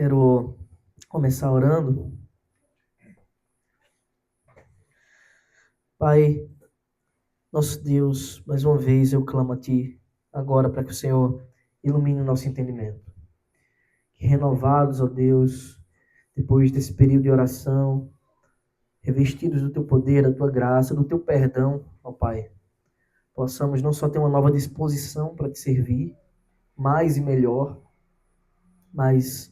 Quero começar orando. Pai, nosso Deus, mais uma vez eu clamo a Ti agora para que o Senhor ilumine o nosso entendimento. Que renovados, ó Deus, depois desse período de oração, revestidos do Teu poder, da Tua graça, do Teu perdão, ó Pai, possamos não só ter uma nova disposição para Te servir, mais e melhor, mas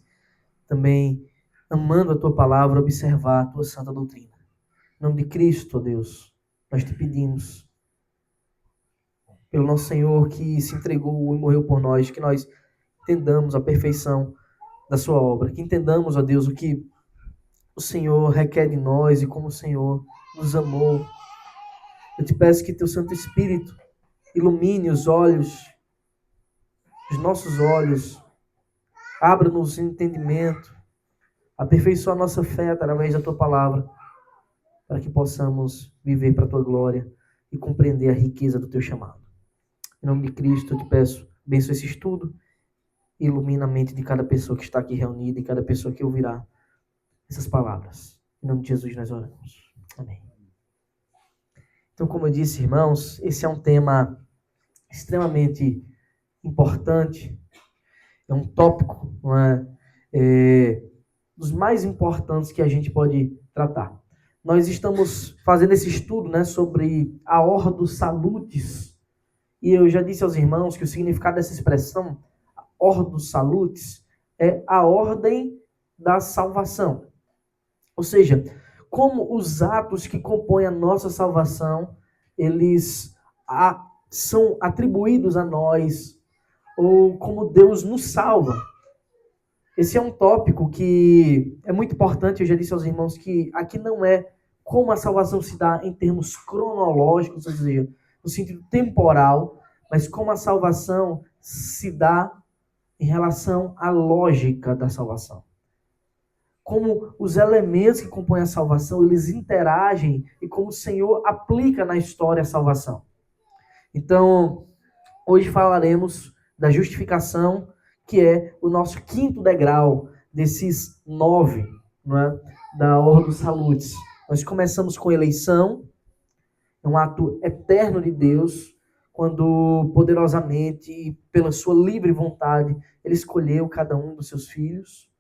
também, amando a Tua palavra, observar a Tua santa doutrina. Em nome de Cristo, ó Deus, nós Te pedimos, pelo nosso Senhor que se entregou e morreu por nós, que nós entendamos a perfeição da sua obra, que entendamos, ó Deus, o que o Senhor requer de nós e como o Senhor nos amou. Eu te peço que teu Santo Espírito ilumine os nossos olhos, abra-nos entendimento, aperfeiçoa a nossa fé através da tua palavra, para que possamos viver para a tua glória e compreender a riqueza do teu chamado. Em nome de Cristo, eu te peço, abençoa esse estudo, ilumina a mente de cada pessoa que está aqui reunida e cada pessoa que ouvirá essas palavras. Em nome de Jesus nós oramos. Amém. Então, como eu disse, irmãos, esse é um tema extremamente importante, é um tópico, não é? Dos mais importantes que a gente pode tratar. Nós estamos fazendo esse estudo, né, sobre a Ordo Salutis, e eu já disse aos irmãos que o significado dessa expressão, Ordo Salutis, é a ordem da salvação. Ou seja, como os atos que compõem a nossa salvação, eles são atribuídos a nós, ou como Deus nos salva. Esse é um tópico que é muito importante. Eu já disse aos irmãos que aqui não é como a salvação se dá em termos cronológicos, ou seja, no sentido temporal, mas como a salvação se dá em relação à lógica da salvação. Como os elementos que compõem a salvação, eles interagem e como o Senhor aplica na história a salvação. Então, hoje falaremos da justificação, que é o nosso quinto degrau desses 9, não é? Da Ordo Salutis. Nós começamos com eleição, é um ato eterno de Deus, quando poderosamente e pela sua livre vontade, Ele escolheu cada um dos seus filhos.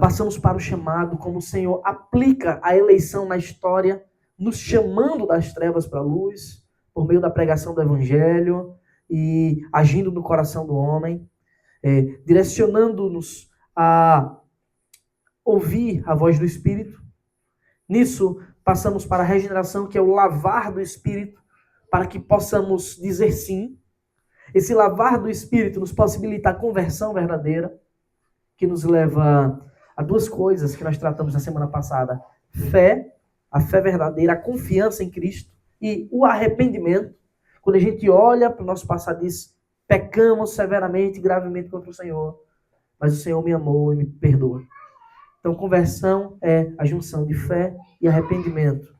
Passamos para o chamado, como o Senhor aplica a eleição na história, nos chamando das trevas para a luz, por meio da pregação do Evangelho e agindo no coração do homem, direcionando-nos a ouvir a voz do Espírito. Nisso, passamos para a regeneração, que é o lavar do Espírito, para que possamos dizer sim. Esse lavar do Espírito nos possibilita a conversão verdadeira, que nos leva a duas coisas que nós tratamos na semana passada. Fé, a fé verdadeira, a confiança em Cristo e o arrependimento. Quando a gente olha para o nosso passado e diz, pecamos severamente e gravemente contra o Senhor, mas o Senhor me amou e me perdoa. Então, conversão é a junção de fé e arrependimento.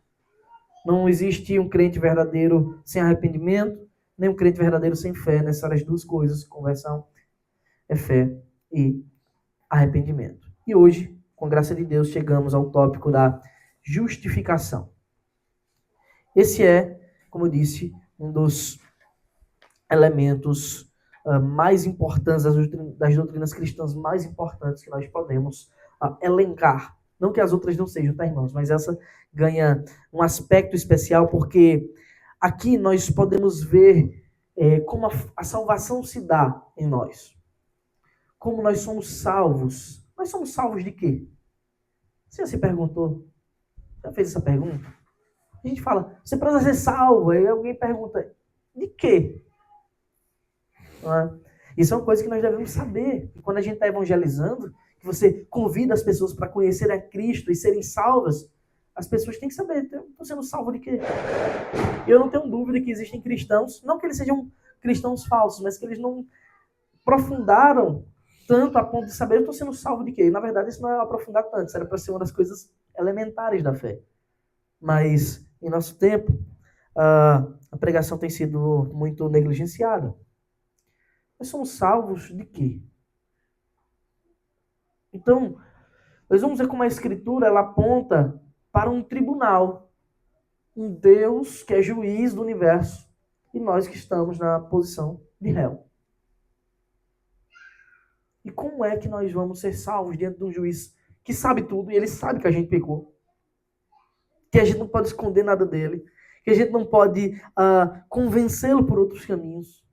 Não existe um crente verdadeiro sem arrependimento, nem um crente verdadeiro sem fé. Nessas duas coisas, conversão é fé e arrependimento. E hoje, com a graça de Deus, chegamos ao tópico da justificação. Esse é, como eu disse, um dos elementos mais importantes, das doutrinas cristãs mais importantes que nós podemos elencar. Não que as outras não sejam, tá, irmãos? Mas essa ganha um aspecto especial, porque aqui nós podemos ver como a salvação se dá em nós. Como nós somos salvos. Nós somos salvos de quê? Você já se perguntou? Já fez essa pergunta? A gente fala, você precisa ser salvo. Aí alguém pergunta, de quê? Não é? Isso é uma coisa que nós devemos saber. E quando a gente está evangelizando, que você convida as pessoas para conhecer a Cristo e serem salvas, as pessoas têm que saber, estou sendo salvo de quê? Eu não tenho dúvida que existem cristãos, não que eles sejam cristãos falsos, mas que eles não aprofundaram tanto a ponto de saber, eu estou sendo salvo de quê? E, na verdade, isso não é aprofundar tanto, isso era para ser uma das coisas elementares da fé. Mas, em nosso tempo, a pregação tem sido muito negligenciada. Nós somos salvos de quê? Então, nós vamos ver como a Escritura ela aponta para um tribunal, um Deus que é juiz do universo, e nós que estamos na posição de réu. E como é que nós vamos ser salvos diante de um juiz que sabe tudo, e ele sabe que a gente pecou, que a gente não pode esconder nada dele, que a gente não pode convencê-lo por outros caminhos.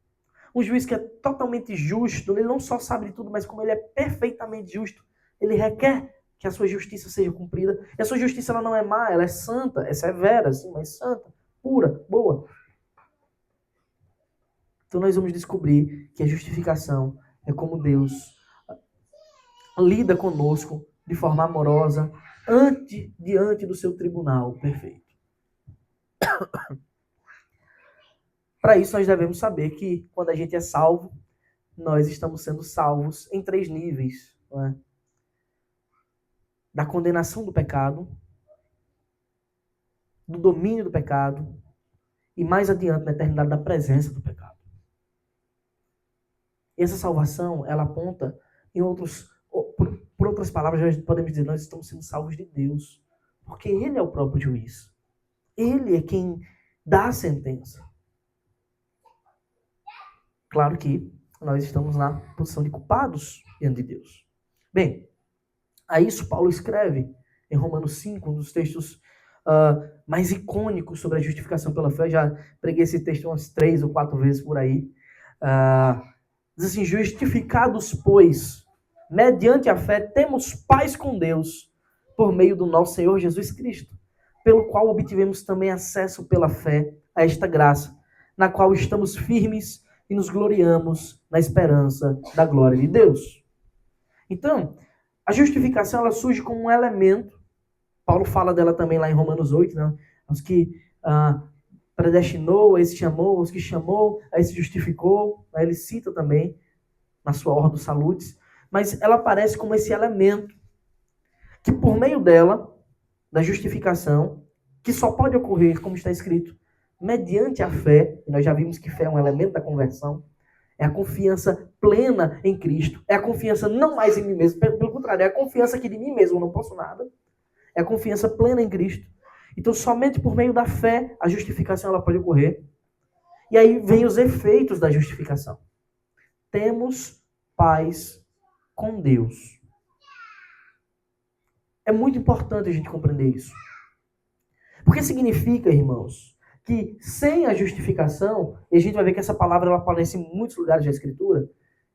Um juiz que é totalmente justo, ele não só sabe de tudo, mas como ele é perfeitamente justo, ele requer que a sua justiça seja cumprida. E a sua justiça ela não é má, ela é santa, é severa, sim, mas santa, pura, boa. Então nós vamos descobrir que a justificação é como Deus lida conosco de forma amorosa diante do seu tribunal perfeito. Para isso nós devemos saber que quando a gente é salvo, nós estamos sendo salvos em 3 níveis. Não é? Da condenação do pecado, do domínio do pecado e mais adiante na eternidade da presença do pecado. E essa salvação, ela aponta em outros, por outras palavras, nós podemos dizer, nós estamos sendo salvos de Deus, porque Ele é o próprio juiz. Ele é quem dá a sentença. Claro que nós estamos na posição de culpados diante de Deus. Bem, a isso Paulo escreve em Romanos 5, um dos textos mais icônicos sobre a justificação pela fé. Eu já preguei esse texto umas 3 ou 4 vezes por aí. Diz assim, justificados, pois, mediante a fé, temos paz com Deus, por meio do nosso Senhor Jesus Cristo, pelo qual obtivemos também acesso pela fé a esta graça, na qual estamos firmes e nos gloriamos na esperança da glória de Deus. Então, a justificação ela surge como um elemento. Paulo fala dela também lá em Romanos 8, né? Os que predestinou, a esse chamou, os que chamou, a esse justificou. Aí ele cita também na sua Ordo Salutis. Mas ela aparece como esse elemento que por meio dela, da justificação, que só pode ocorrer, como está escrito, mediante a fé. Nós já vimos que fé é um elemento da conversão. É a confiança plena em Cristo. É a confiança não mais em mim mesmo. Pelo contrário, é a confiança que de mim mesmo eu não posso nada. É a confiança plena em Cristo. Então, somente por meio da fé, a justificação ela pode ocorrer. E aí vem os efeitos da justificação. Temos paz com Deus. É muito importante a gente compreender isso. Porque significa, irmãos, que sem a justificação, e a gente vai ver que essa palavra ela aparece em muitos lugares da Escritura,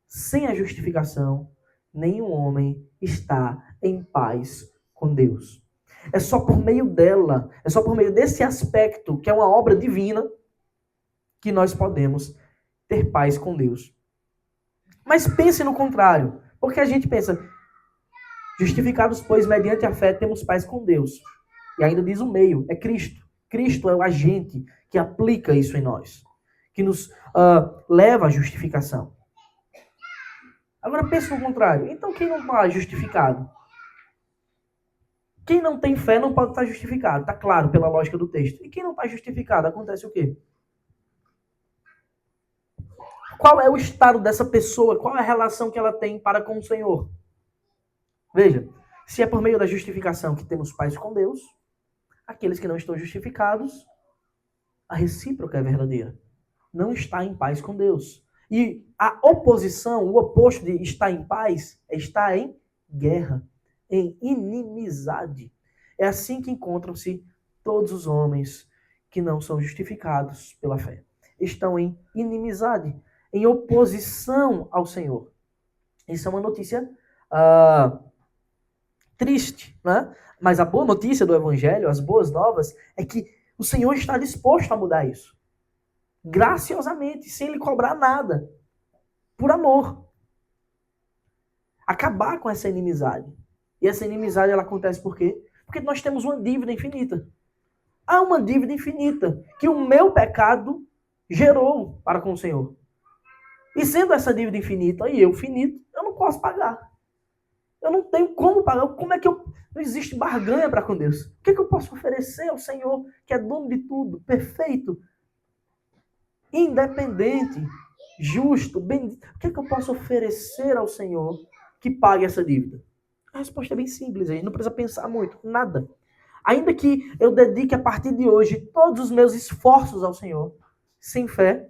sem a justificação, nenhum homem está em paz com Deus. É só por meio dela, é só por meio desse aspecto, que é uma obra divina, que nós podemos ter paz com Deus. Mas pense no contrário, porque a gente pensa, justificados, pois, mediante a fé, temos paz com Deus. E ainda diz o meio, é Cristo. Cristo é o agente que aplica isso em nós, que nos leva à justificação. Agora pense no contrário. Então quem não está justificado? Quem não tem fé não pode estar justificado. Está claro pela lógica do texto. E quem não está justificado, acontece o quê? Qual é o estado dessa pessoa? Qual é a relação que ela tem para com o Senhor? Veja, se é por meio da justificação que temos paz com Deus, aqueles que não estão justificados, a recíproca é verdadeira. Não está em paz com Deus. E a oposição, o oposto de estar em paz, é estar em guerra, em inimizade. É assim que encontram-se todos os homens que não são justificados pela fé. Estão em inimizade, em oposição ao Senhor. Isso é uma notícia triste, né? Mas a boa notícia do Evangelho, as boas novas, é que o Senhor está disposto a mudar isso. Graciosamente, sem lhe cobrar nada. Por amor. Acabar com essa inimizade. E essa inimizade, ela acontece por quê? Porque nós temos uma dívida infinita. Há uma dívida infinita que o meu pecado gerou para com o Senhor. E sendo essa dívida infinita e eu finito, eu não posso pagar. Eu não tenho como pagar. Como é que eu... Não existe barganha para com Deus. O que é que eu posso oferecer ao Senhor, que é dono de tudo, perfeito, independente, justo, bendito? O que é que eu posso oferecer ao Senhor que pague essa dívida? A resposta é bem simples, a gente não precisa pensar muito, nada. Ainda que eu dedique a partir de hoje todos os meus esforços ao Senhor, sem fé,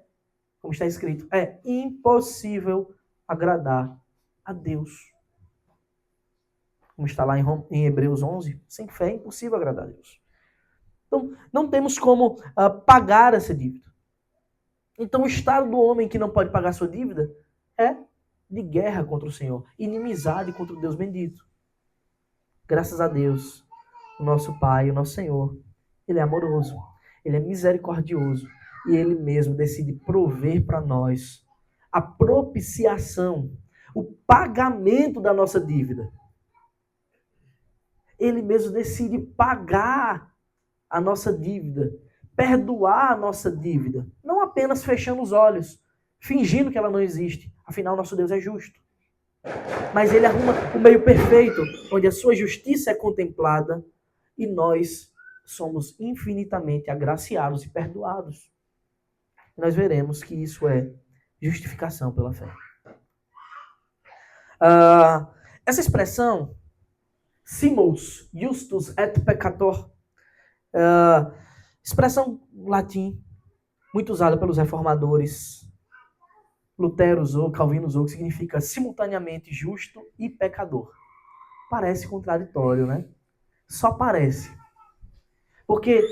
como está escrito, é impossível agradar a Deus. Como está lá em Hebreus 11, sem fé é impossível agradar a Deus. Então, não temos como pagar essa dívida. Então, o estado do homem que não pode pagar sua dívida é de guerra contra o Senhor, inimizade contra o Deus bendito. Graças a Deus, o nosso Pai, o nosso Senhor, Ele é amoroso, Ele é misericordioso e Ele mesmo decide prover para nós a propiciação, o pagamento da nossa dívida. Ele mesmo decide pagar a nossa dívida, perdoar a nossa dívida, não apenas fechando os olhos, fingindo que ela não existe. Afinal, nosso Deus é justo. Mas ele arruma o meio perfeito, onde a sua justiça é contemplada e nós somos infinitamente agraciados e perdoados. Nós veremos que isso é justificação pela fé. Essa expressão, simul justus et peccator, expressão latim, muito usada pelos reformadores. Lutero usou, Calvino usou, que significa simultaneamente justo e pecador. Parece contraditório, né? Só parece. Porque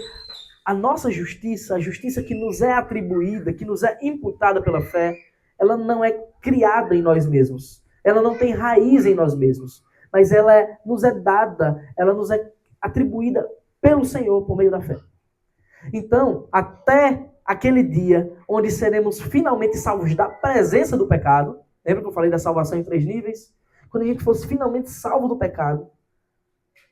a nossa justiça, a justiça que nos é atribuída, que nos é imputada pela fé, ela não é criada em nós mesmos. Ela não tem raiz em nós mesmos. Mas ela nos é dada, ela nos é atribuída pelo Senhor por meio da fé. Então, até aquele dia onde seremos finalmente salvos da presença do pecado, lembra que eu falei da salvação em 3 níveis? Quando a gente fosse finalmente salvo do pecado,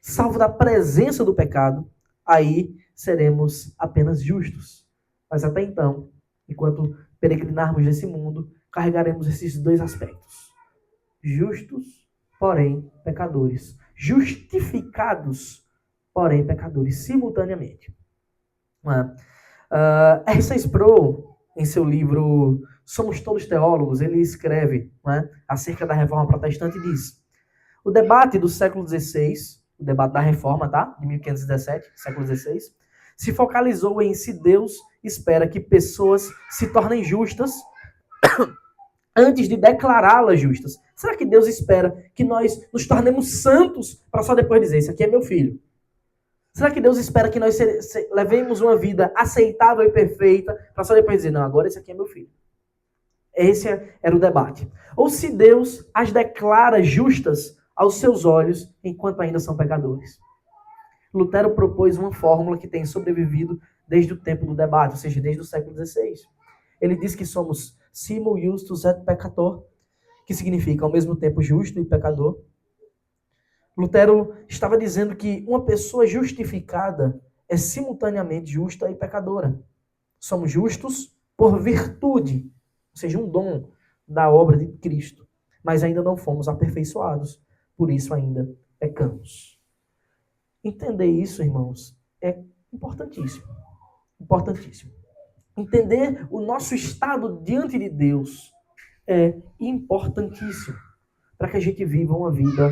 salvo da presença do pecado, aí seremos apenas justos. Mas até então, enquanto peregrinarmos nesse mundo, carregaremos esses 2 aspectos. Justos, porém pecadores. Justificados, porém pecadores, simultaneamente. R.C. Sproul, em seu livro Somos Todos Teólogos, ele escreve acerca da Reforma Protestante e diz: o debate do século XVI, o debate da Reforma, tá? De 1517, século XVI, se focalizou em se Deus espera que pessoas se tornem justas antes de declará-las justas. Será que Deus espera que nós nos tornemos santos para só depois dizer, esse aqui é meu filho? Será que Deus espera que nós levemos uma vida aceitável e perfeita para só depois dizer, não, agora esse aqui é meu filho? Esse era o debate. Ou se Deus as declara justas aos seus olhos enquanto ainda são pecadores. Lutero propôs uma fórmula que tem sobrevivido desde o tempo do debate, ou seja, desde o século XVI. Ele diz que somos simul justus et peccator, que significa ao mesmo tempo justo e pecador. Lutero estava dizendo que uma pessoa justificada é simultaneamente justa e pecadora. Somos justos por virtude, ou seja, um dom da obra de Cristo, mas ainda não fomos aperfeiçoados, por isso ainda pecamos. Entender isso, irmãos, é importantíssimo. Importantíssimo. Entender o nosso estado diante de Deus é importantíssimo para que a gente viva uma vida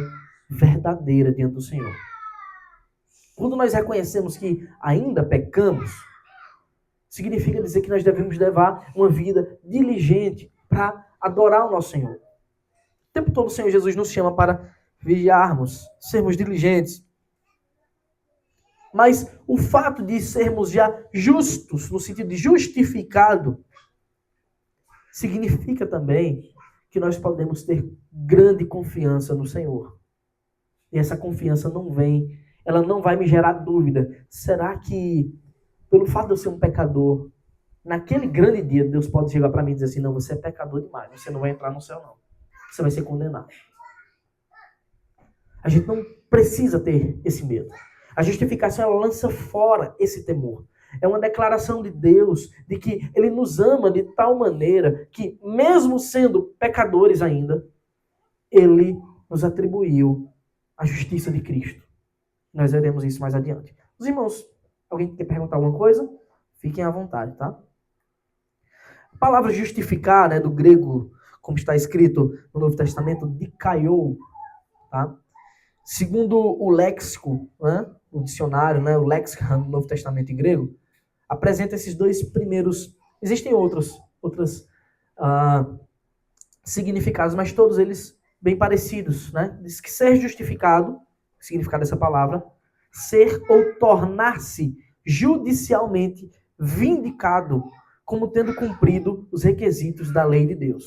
verdadeira diante do Senhor. Quando nós reconhecemos que ainda pecamos, significa dizer que nós devemos levar uma vida diligente para adorar o nosso Senhor. O tempo todo o Senhor Jesus nos chama para vigiarmos, sermos diligentes. Mas o fato de sermos já justos, no sentido de justificado, significa também que nós podemos ter grande confiança no Senhor. E essa confiança ela não vai me gerar dúvida. Será que, pelo fato de eu ser um pecador, naquele grande dia, Deus pode chegar para mim e dizer assim, não, você é pecador demais, você não vai entrar no céu, não. Você vai ser condenado. A gente não precisa ter esse medo. A justificação, ela lança fora esse temor. É uma declaração de Deus de que Ele nos ama de tal maneira que, mesmo sendo pecadores ainda, Ele nos atribuiu a justiça de Cristo. Nós veremos isso mais adiante. Os irmãos, alguém quer perguntar alguma coisa? Fiquem à vontade, tá? A palavra justificar, do grego, como está escrito no Novo Testamento, dikaiou, tá? Segundo o léxico, né, o dicionário, né, o lexicon do Novo Testamento em grego, apresenta esses dois primeiros. Existem outros significados, mas todos eles bem parecidos, né? Diz que ser justificado, o significado dessa palavra, ser ou tornar-se judicialmente vindicado como tendo cumprido os requisitos da lei de Deus.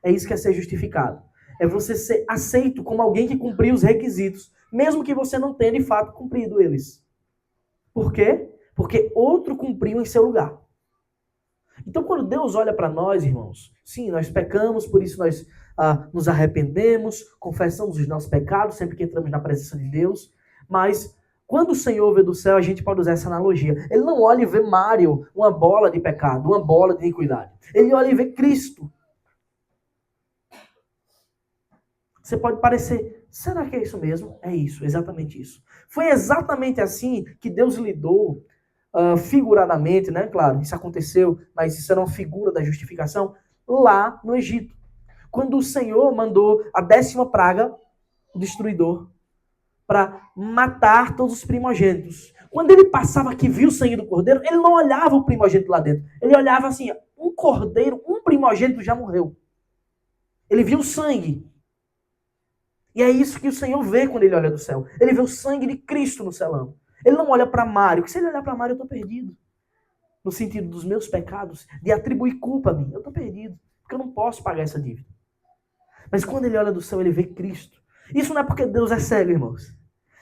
É isso que é ser justificado. É você ser aceito como alguém que cumpriu os requisitos, mesmo que você não tenha de fato cumprido eles. Por quê? Porque outro cumpriu em seu lugar. Então, quando Deus olha para nós, irmãos, sim, nós pecamos, por isso nós nos arrependemos, confessamos os nossos pecados sempre que entramos na presença de Deus, mas quando o Senhor vê do céu, a gente pode usar essa analogia. Ele não olha e vê Mário, uma bola de pecado, uma bola de iniquidade. Ele olha e vê Cristo. Você pode parecer, será que é isso mesmo? É isso, exatamente isso. Foi exatamente assim que Deus lidou figuradamente, né? Claro, isso aconteceu, mas isso era uma figura da justificação lá no Egito. Quando o Senhor mandou a 10ª praga, o destruidor, para matar todos os primogênitos. Quando ele passava aqui, viu o sangue do cordeiro, ele não olhava o primogênito lá dentro. Ele olhava assim, um cordeiro, um primogênito já morreu. Ele viu o sangue. E é isso que o Senhor vê quando ele olha do céu. Ele vê o sangue de Cristo no celão. Ele não olha para Mário, porque se ele olhar para Mário, eu estou perdido. No sentido dos meus pecados, de atribuir culpa a mim. Eu estou perdido, porque eu não posso pagar essa dívida. Mas quando ele olha do céu, ele vê Cristo. Isso não é porque Deus é cego, irmãos.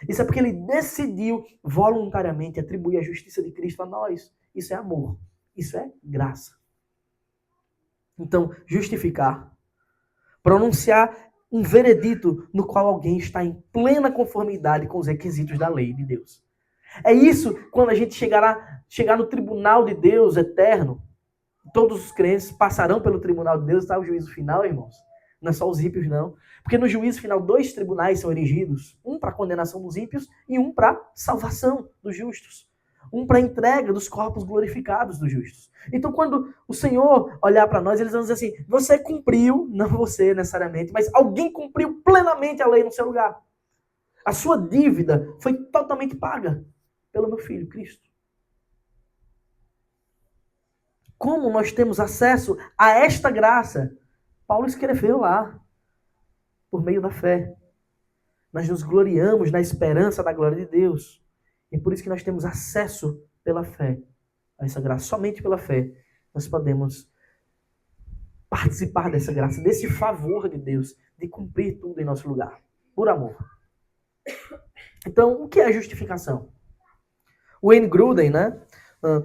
Isso é porque ele decidiu voluntariamente atribuir a justiça de Cristo a nós. Isso é amor. Isso é graça. Então, justificar. Pronunciar um veredito no qual alguém está em plena conformidade com os requisitos da lei de Deus. É isso quando a gente chegar no tribunal de Deus eterno. Todos os crentes passarão pelo tribunal de Deus, está o juízo final, irmãos. Não é só os ímpios, não. Porque no juízo final, 2 tribunais são erigidos. Um para a condenação dos ímpios e um para a salvação dos justos. Um para a entrega dos corpos glorificados dos justos. Então, quando o Senhor olhar para nós, eles vão dizer assim, você cumpriu, não você necessariamente, mas alguém cumpriu plenamente a lei no seu lugar. A sua dívida foi totalmente paga pelo meu Filho, Cristo. Como nós temos acesso a esta graça? Paulo escreveu lá, por meio da fé. Nós nos gloriamos na esperança da glória de Deus. E por isso que nós temos acesso pela fé a essa graça. Somente pela fé nós podemos participar dessa graça, desse favor de Deus, de cumprir tudo em nosso lugar, por amor. Então, o que é a justificação? Wayne Grudem, né,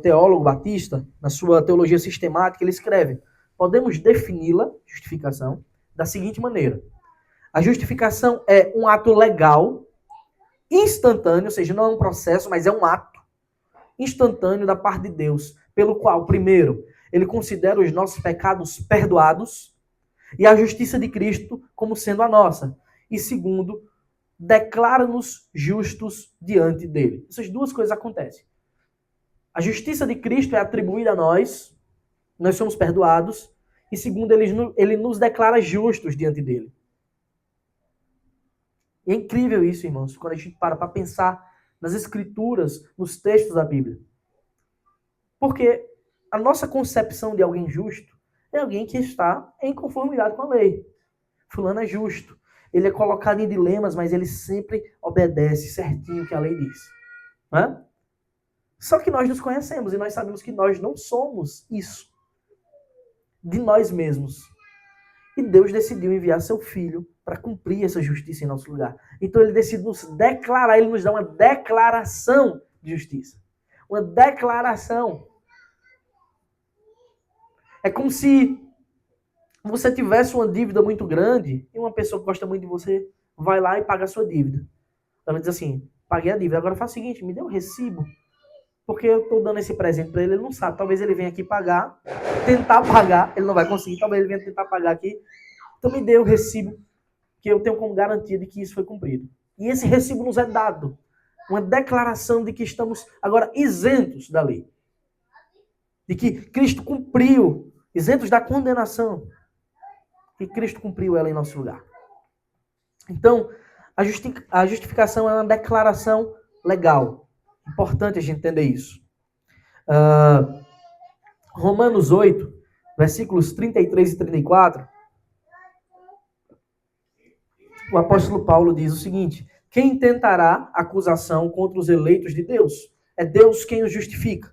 teólogo batista, na sua teologia sistemática, ele escreve: podemos defini-la, justificação, da seguinte maneira. A justificação é um ato legal, instantâneo, ou seja, não é um processo, mas é um ato instantâneo da parte de Deus, pelo qual, primeiro, ele considera os nossos pecados perdoados e a justiça de Cristo como sendo a nossa. E segundo, declara-nos justos diante dele. Essas duas coisas acontecem. A justiça de Cristo é atribuída a nós somos perdoados, e segundo, ele nos declara justos diante dele. E é incrível isso, irmãos, quando a gente para pensar nas escrituras, nos textos da Bíblia. Porque a nossa concepção de alguém justo é alguém que está em conformidade com a lei. Fulano é justo. Ele é colocado em dilemas, mas ele sempre obedece certinho o que a lei diz. Não é? Só que nós nos conhecemos e nós sabemos que nós não somos isso. De nós mesmos. E Deus decidiu enviar seu Filho para cumprir essa justiça em nosso lugar. Então ele decide nos declarar, ele nos dá uma declaração de justiça. Uma declaração. É como se você tivesse uma dívida muito grande e uma pessoa que gosta muito de você vai lá e paga a sua dívida. Ela diz assim, paguei a dívida, agora faz o seguinte, me dê um recibo, porque eu estou dando esse presente para ele, ele não sabe. Talvez ele venha aqui pagar, tentar pagar, ele não vai conseguir, talvez ele venha tentar pagar aqui. Então me dê o recibo, que eu tenho como garantia de que isso foi cumprido. E esse recibo nos é dado. Uma declaração de que estamos agora isentos da lei. De que Cristo cumpriu, isentos da condenação. Que Cristo cumpriu ela em nosso lugar. Então, A justificação é uma declaração legal. Importante a gente entender isso. Romanos 8, versículos 33 e 34, o apóstolo Paulo diz o seguinte: quem tentará acusação contra os eleitos de Deus? É Deus quem os justifica.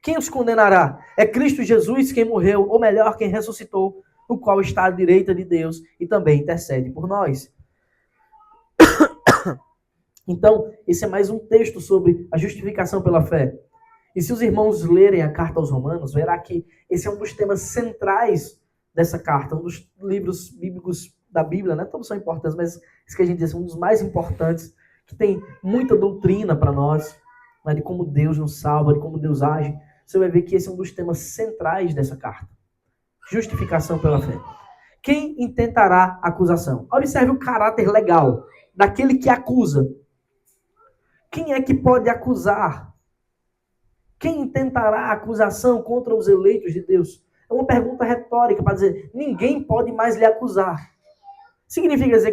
Quem os condenará? É Cristo Jesus quem morreu, ou melhor, quem ressuscitou, o qual está à direita de Deus e também intercede por nós. Então, esse é mais um texto sobre a justificação pela fé. E se os irmãos lerem a carta aos Romanos, verá que esse é um dos temas centrais dessa carta, um dos livros bíblicos da Bíblia, né? Todos são importantes, mas isso que a gente diz é um dos mais importantes, que tem muita doutrina para nós, né? De como Deus nos salva, de como Deus age. Você vai ver que esse é um dos temas centrais dessa carta. Justificação pela fé. Quem intentará acusação? Observe o caráter legal daquele que acusa. Quem é que pode acusar? Quem intentará acusação contra os eleitos de Deus? É uma pergunta retórica para dizer, ninguém pode mais lhe acusar. Significa dizer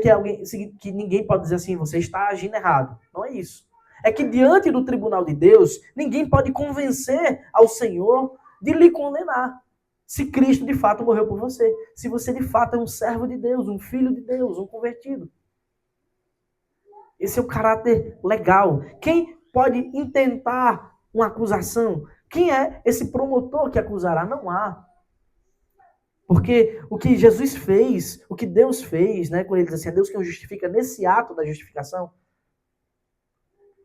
que ninguém pode dizer assim, você está agindo errado. Não é isso. É que diante do tribunal de Deus, ninguém pode convencer ao Senhor de lhe condenar. Se Cristo de fato morreu por você. Se você de fato é um servo de Deus, um filho de Deus, um convertido. Esse é o caráter legal. Quem pode intentar uma acusação? Quem é esse promotor que acusará? Não há. Porque o que Jesus fez, o que Deus fez, né, quando ele diz assim, é Deus quem o justifica nesse ato da justificação,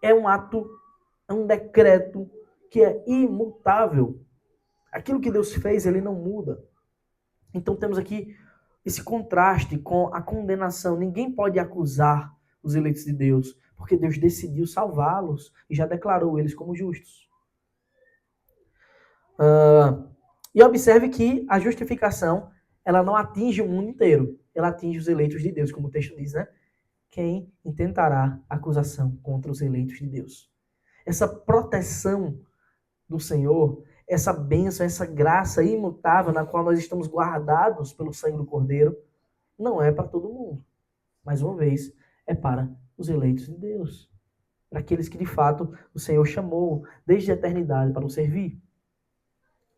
é um ato, é um decreto que é imutável. Aquilo que Deus fez, ele não muda. Então temos aqui esse contraste com a condenação. Ninguém pode acusar os eleitos de Deus, porque Deus decidiu salvá-los e já declarou eles como justos. E observe que a justificação, ela não atinge o mundo inteiro, ela atinge os eleitos de Deus, como o texto diz, né? Quem intentará acusação contra os eleitos de Deus? Essa proteção do Senhor, essa bênção, essa graça imutável na qual nós estamos guardados pelo sangue do Cordeiro, não é para todo mundo. Mais uma vez, é para os eleitos de Deus. Para aqueles que de fato o Senhor chamou desde a eternidade para o servir.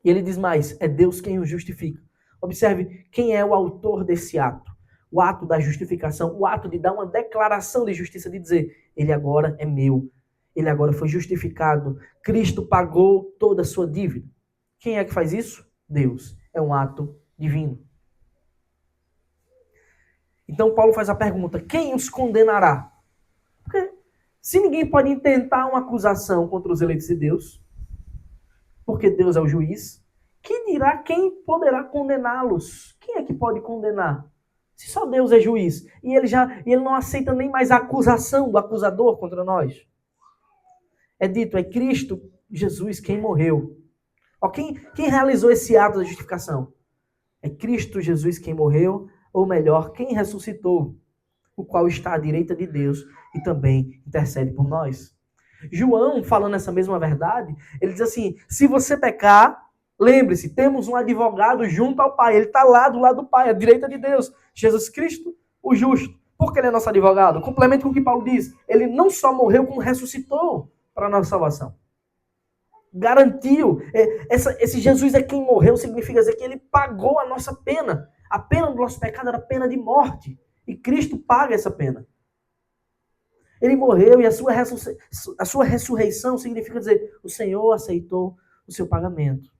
E ele diz mais, é Deus quem o justifica. Observe quem é o autor desse ato. O ato da justificação, o ato de dar uma declaração de justiça, de dizer, ele agora é meu. Ele agora foi justificado. Cristo pagou toda a sua dívida. Quem é que faz isso? Deus. É um ato divino. Então Paulo faz a pergunta, quem os condenará? Porque se ninguém pode intentar uma acusação contra os eleitos de Deus, porque Deus é o juiz, que dirá quem poderá condená-los? Quem é que pode condenar? Se só Deus é juiz, e ele não aceita nem mais a acusação do acusador contra nós. É dito, é Cristo Jesus quem morreu. Quem realizou esse ato da justificação? É Cristo Jesus quem morreu, ou melhor, quem ressuscitou, o qual está à direita de Deus e também intercede por nós. João, falando essa mesma verdade, ele diz assim, se você pecar, lembre-se, temos um advogado junto ao Pai, ele está lá do lado do Pai, à direita de Deus, Jesus Cristo, o justo. Por que ele é nosso advogado? Complemento com o que Paulo diz, ele não só morreu, como ressuscitou para a nossa salvação. Garantiu. Esse Jesus é quem morreu, significa dizer que ele pagou a nossa pena. A pena do nosso pecado era pena de morte. E Cristo paga essa pena. Ele morreu e a sua ressurreição significa dizer, o Senhor aceitou o seu pagamento.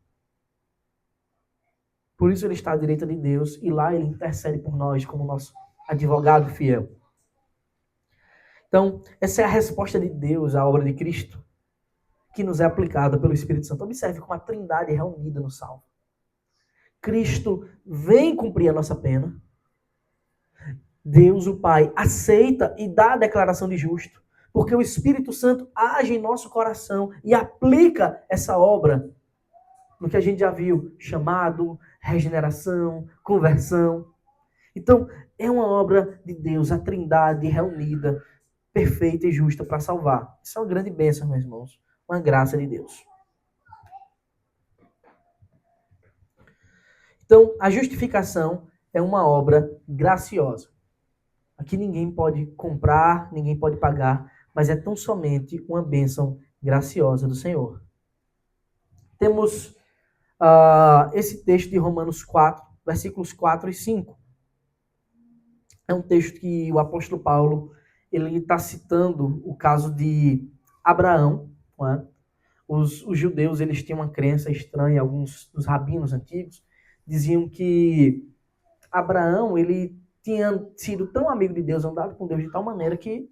Por isso ele está à direita de Deus e lá ele intercede por nós como nosso advogado fiel. Então, essa é a resposta de Deus à obra de Cristo, que nos é aplicada pelo Espírito Santo. Observe como a Trindade é reunida no Salmo. Cristo vem cumprir a nossa pena. Deus, o Pai, aceita e dá a declaração de justo, porque o Espírito Santo age em nosso coração e aplica essa obra no que a gente já viu, chamado, regeneração, conversão. Então, é uma obra de Deus, a Trindade reunida, perfeita e justa para salvar. Isso é uma grande bênção, meus irmãos, uma graça de Deus. Então, a justificação é uma obra graciosa. Aqui ninguém pode comprar, ninguém pode pagar, mas é tão somente uma bênção graciosa do Senhor. Temos esse texto de Romanos 4, versículos 4 e 5. É um texto que o apóstolo Paulo ele está citando o caso de Abraão. Não é? Os judeus eles tinham uma crença estranha, alguns dos rabinos antigos diziam que Abraão ele tinha sido tão amigo de Deus, andado com Deus de tal maneira que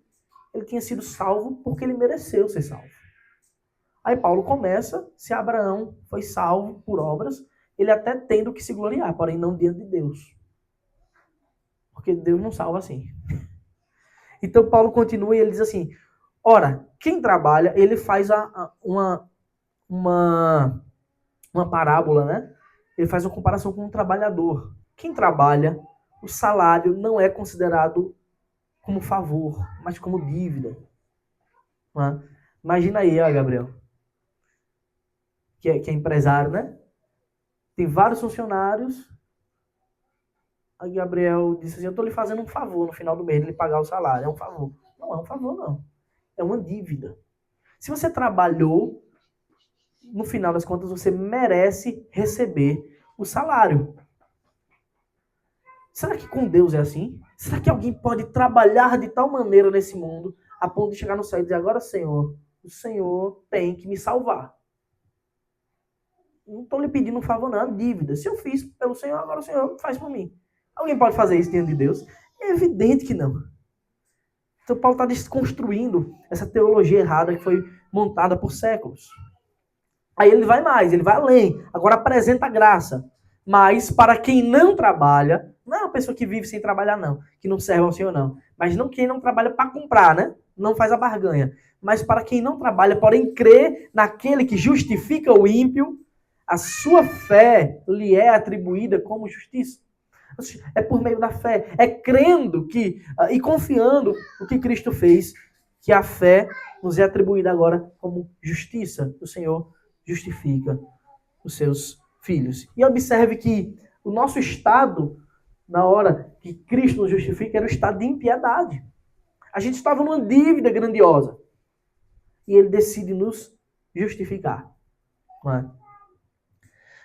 ele tinha sido salvo porque ele mereceu ser salvo. Aí Paulo começa, se Abraão foi salvo por obras, ele até tendo que se gloriar, porém não diante de Deus. Porque Deus não salva assim. Então Paulo continua e ele diz assim, ora, quem trabalha, ele faz uma parábola, né? Ele faz uma comparação com um trabalhador. Quem trabalha, o salário não é considerado como favor, mas como dívida. Não é? Imagina aí, ó, Gabriel, que é empresário, né? Tem vários funcionários. Aí Gabriel disse assim, eu estou lhe fazendo um favor no final do mês, de lhe pagar o salário. É um favor. Não é um favor, não. É uma dívida. Se você trabalhou, no final das contas, você merece receber o salário. Será que com Deus é assim? Será que alguém pode trabalhar de tal maneira nesse mundo a ponto de chegar no céu e dizer, agora, Senhor, o Senhor tem que me salvar? Não estou lhe pedindo um favor, não, é dívida. Se eu fiz pelo Senhor, agora o Senhor faz por mim. Alguém pode fazer isso diante de Deus? É evidente que não. Então Paulo está desconstruindo essa teologia errada que foi montada por séculos. Aí ele vai mais, ele vai além. Agora apresenta a graça. Mas para quem não trabalha, não é uma pessoa que vive sem trabalhar, não. Que não serve ao Senhor, não. Mas não quem não trabalha para comprar, né? Não faz a barganha. Mas para quem não trabalha, porém crê naquele que justifica o ímpio, a sua fé lhe é atribuída como justiça. É por meio da fé. É crendo que e confiando no que Cristo fez, que a fé nos é atribuída agora como justiça. O Senhor justifica os seus filhos. E observe que o nosso estado, na hora que Cristo nos justifica, era o estado de impiedade. A gente estava numa dívida grandiosa. E ele decide nos justificar. Não é?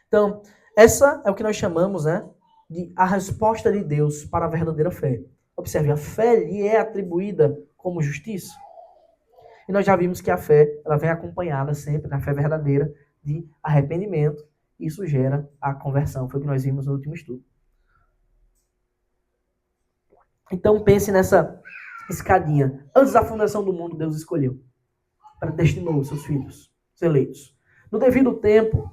Então, essa é o que nós chamamos, né, de a resposta de Deus para a verdadeira fé. Observe, a fé lhe é atribuída como justiça. E nós já vimos que a fé ela vem acompanhada sempre, na fé verdadeira, de arrependimento. Isso gera a conversão. Foi o que nós vimos no último estudo. Então pense nessa escadinha. Antes da fundação do mundo, Deus escolheu. Predestinou os seus filhos, os eleitos. No devido tempo,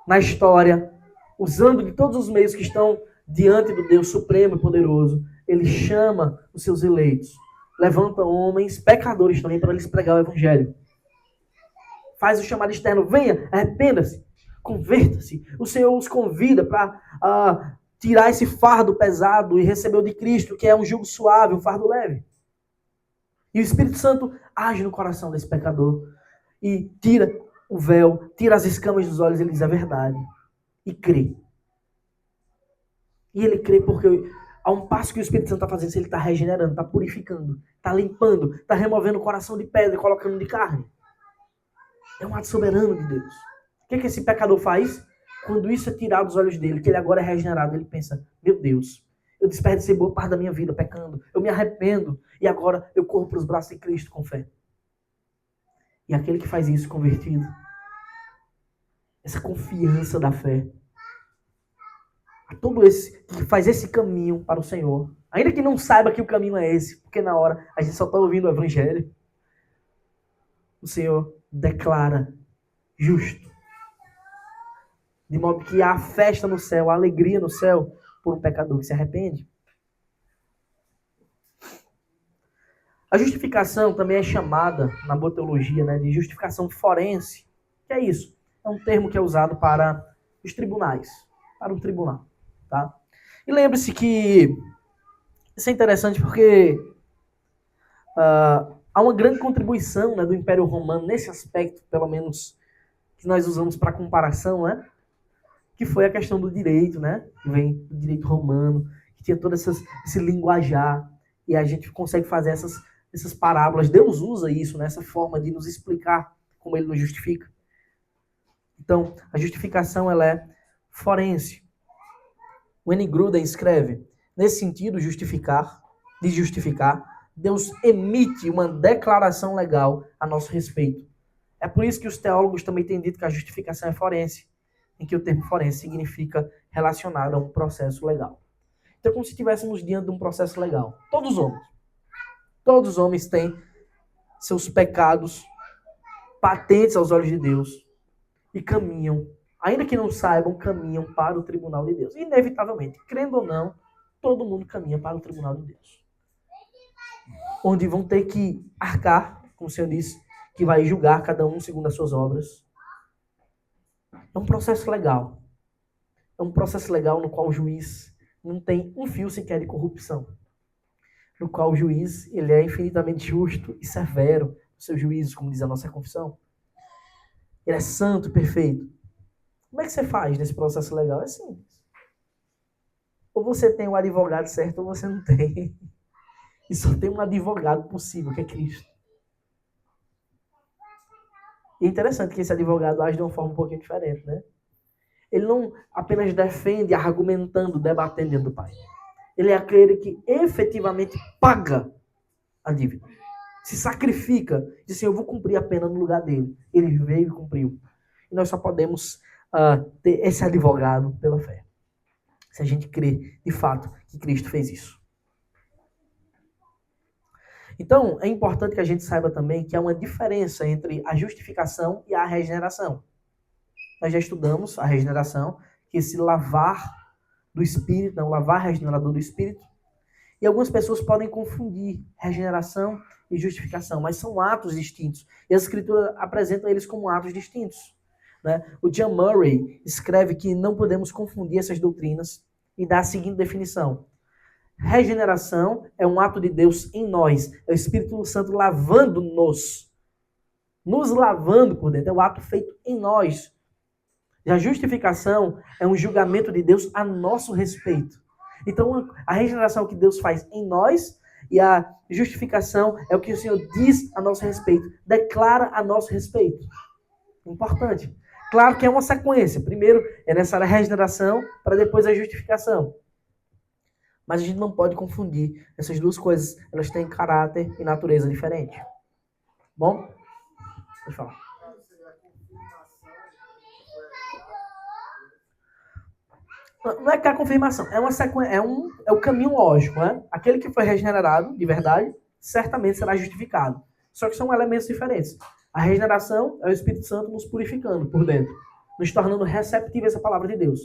na história, usando de todos os meios que estão diante do Deus Supremo e Poderoso, ele chama os seus eleitos. Levanta homens, pecadores também, para lhes pregar o Evangelho. Faz o chamado externo, venha, arrependa-se, converta-se. O Senhor os convida para tirar esse fardo pesado e receber o de Cristo, que é um jugo suave, um fardo leve. E o Espírito Santo age no coração desse pecador e tira o véu, tira as escamas dos olhos, ele diz a verdade. E crê. E ele crê porque a um passo que o Espírito Santo está fazendo, ele está regenerando, está purificando, está limpando, está removendo o coração de pedra e colocando de carne. É um ato soberano de Deus. O que esse pecador faz? Quando isso é tirado dos olhos dele, que ele agora é regenerado, ele pensa, meu Deus, eu desperdicei boa parte da minha vida pecando, eu me arrependo, e agora eu corro para os braços de Cristo com fé. E aquele que faz isso convertido, essa confiança da fé, a todo esse que faz esse caminho para o Senhor, ainda que não saiba que o caminho é esse, porque na hora a gente só está ouvindo o Evangelho, o Senhor declara justo. De modo que há festa no céu, há alegria no céu por um pecador que se arrepende. A justificação também é chamada, na boa teologia, né, de justificação forense. Que é isso? É um termo que é usado para os tribunais, para um tribunal. Tá? E lembre-se que isso é interessante porque há uma grande contribuição, né, do Império Romano nesse aspecto, pelo menos que nós usamos para comparação, né? Que foi a questão do direito, né? Que vem do direito romano, que tinha todo esse linguajar. E a gente consegue fazer essas parábolas. Deus usa isso, nessa forma de nos explicar como ele nos justifica. Então, a justificação ela é forense. O N. Gruden escreve, nesse sentido, de justificar, Deus emite uma declaração legal a nosso respeito. É por isso que os teólogos também têm dito que a justificação é forense, em que o termo forense significa relacionado a um processo legal. Então, é como se estivéssemos diante de um processo legal. Todos os homens têm seus pecados patentes aos olhos de Deus e caminham, ainda que não saibam, caminham para o tribunal de Deus. Inevitavelmente, crendo ou não, todo mundo caminha para o tribunal de Deus. Onde vão ter que arcar, como o Senhor disse, que vai julgar cada um segundo as suas obras. É um processo legal. É um processo legal no qual o juiz não tem um fio sequer de corrupção. No qual o juiz ele é infinitamente justo e severo nos seus juízos, como diz a nossa confissão. Ele é santo, perfeito. Como é que você faz nesse processo legal? É simples. Ou você tem o advogado certo ou você não tem. E só tem um advogado possível, que é Cristo. E é interessante que esse advogado age de uma forma um pouquinho diferente, né? Ele não apenas defende, argumentando, debatendo diante do Pai. Ele é aquele que efetivamente paga a dívida. Se sacrifica, diz assim, eu vou cumprir a pena no lugar dele. Ele veio e cumpriu. E nós só podemos ter esse advogado pela fé. Se a gente crê, de fato, que Cristo fez isso. Então, é importante que a gente saiba também que há uma diferença entre a justificação e a regeneração. Nós já estudamos a regeneração, que é esse lavar do Espírito, não, o lavar regenerador do Espírito. E algumas pessoas podem confundir regeneração e justificação, mas são atos distintos. E a Escritura apresenta eles como atos distintos. Né? O John Murray escreve que não podemos confundir essas doutrinas e dá a seguinte definição. Regeneração é um ato de Deus em nós. É o Espírito Santo lavando-nos. Nos lavando por dentro. É o ato feito em nós. E a justificação é um julgamento de Deus a nosso respeito. Então, a regeneração é o que Deus faz em nós e a justificação é o que o Senhor diz a nosso respeito, declara a nosso respeito. Importante. Claro que é uma sequência. Primeiro é necessária a regeneração para depois a justificação. Mas a gente não pode confundir essas duas coisas. Elas têm caráter e natureza diferente. Bom? Pode falar. Não é que a confirmação, é uma sequência, é o caminho lógico, né? Aquele que foi regenerado, de verdade, certamente será justificado. Só que são elementos diferentes. A regeneração é o Espírito Santo nos purificando por dentro, nos tornando receptíveis à palavra de Deus.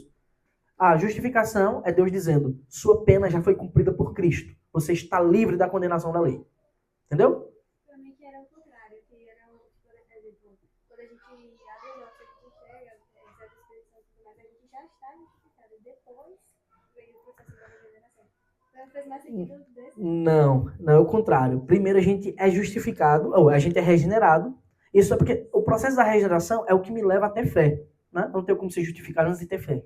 A justificação é Deus dizendo, sua pena já foi cumprida por Cristo. Você está livre da condenação da lei. Entendeu? Para mim que era o contrário, que era, por exemplo, quando a gente abre o nosso, a gente enxerga, recebe o Espírito Santo, mas a gente já está justificado. Depois veio o processo da regeneração. Não fez mais sentido desse? Não é o contrário. Primeiro a gente é justificado, ou a gente é regenerado. Isso é porque o processo da regeneração é o que me leva a ter fé. Né? Não tenho como ser justificado antes de ter fé.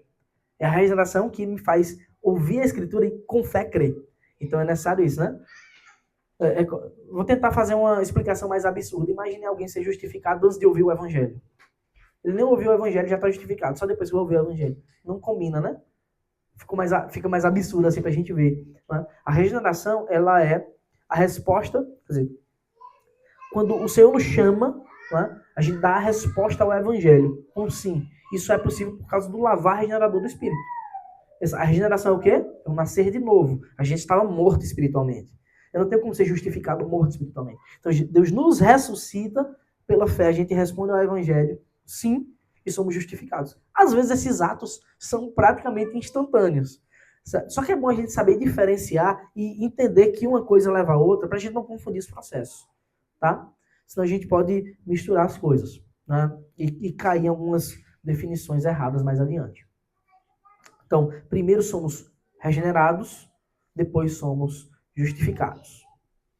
É a regeneração que me faz ouvir a Escritura e com fé crer. Então é necessário isso, né? Vou tentar fazer uma explicação mais absurda. Imagine alguém ser justificado antes de ouvir o Evangelho. Ele nem ouviu o Evangelho e já está justificado. Só depois que ouviu o Evangelho. Não combina, né? Fica mais absurdo assim pra gente ver. Né? A regeneração, ela é a resposta, quer dizer, quando o Senhor nos chama, né, a gente dá a resposta ao Evangelho. Com sim. Isso é possível por causa do lavar regenerador do Espírito. A regeneração é o quê? É o nascer de novo. A gente estava morto espiritualmente. Eu não tenho como ser justificado morto espiritualmente. Então Deus nos ressuscita pela fé. A gente responde ao Evangelho, sim, e somos justificados. Às vezes esses atos são praticamente instantâneos. Só que é bom a gente saber diferenciar e entender que uma coisa leva a outra para a gente não confundir esse processo. Tá? Senão a gente pode misturar as coisas, né? E cair em algumas definições erradas mais adiante. Então, primeiro somos regenerados, depois somos justificados.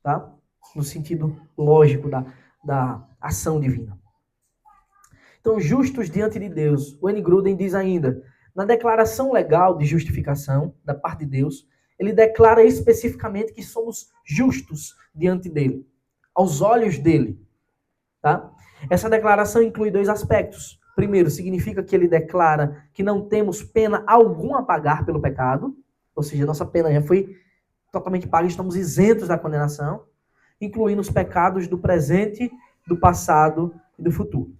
Tá? No sentido lógico da ação divina. Então, justos diante de Deus. O N. Gruden diz ainda, na declaração legal de justificação da parte de Deus, ele declara especificamente que somos justos diante dele, aos olhos dele. Tá? Essa declaração inclui dois aspectos. Primeiro, significa que ele declara que não temos pena alguma a pagar pelo pecado, ou seja, nossa pena já foi totalmente paga, estamos isentos da condenação, incluindo os pecados do presente, do passado e do futuro.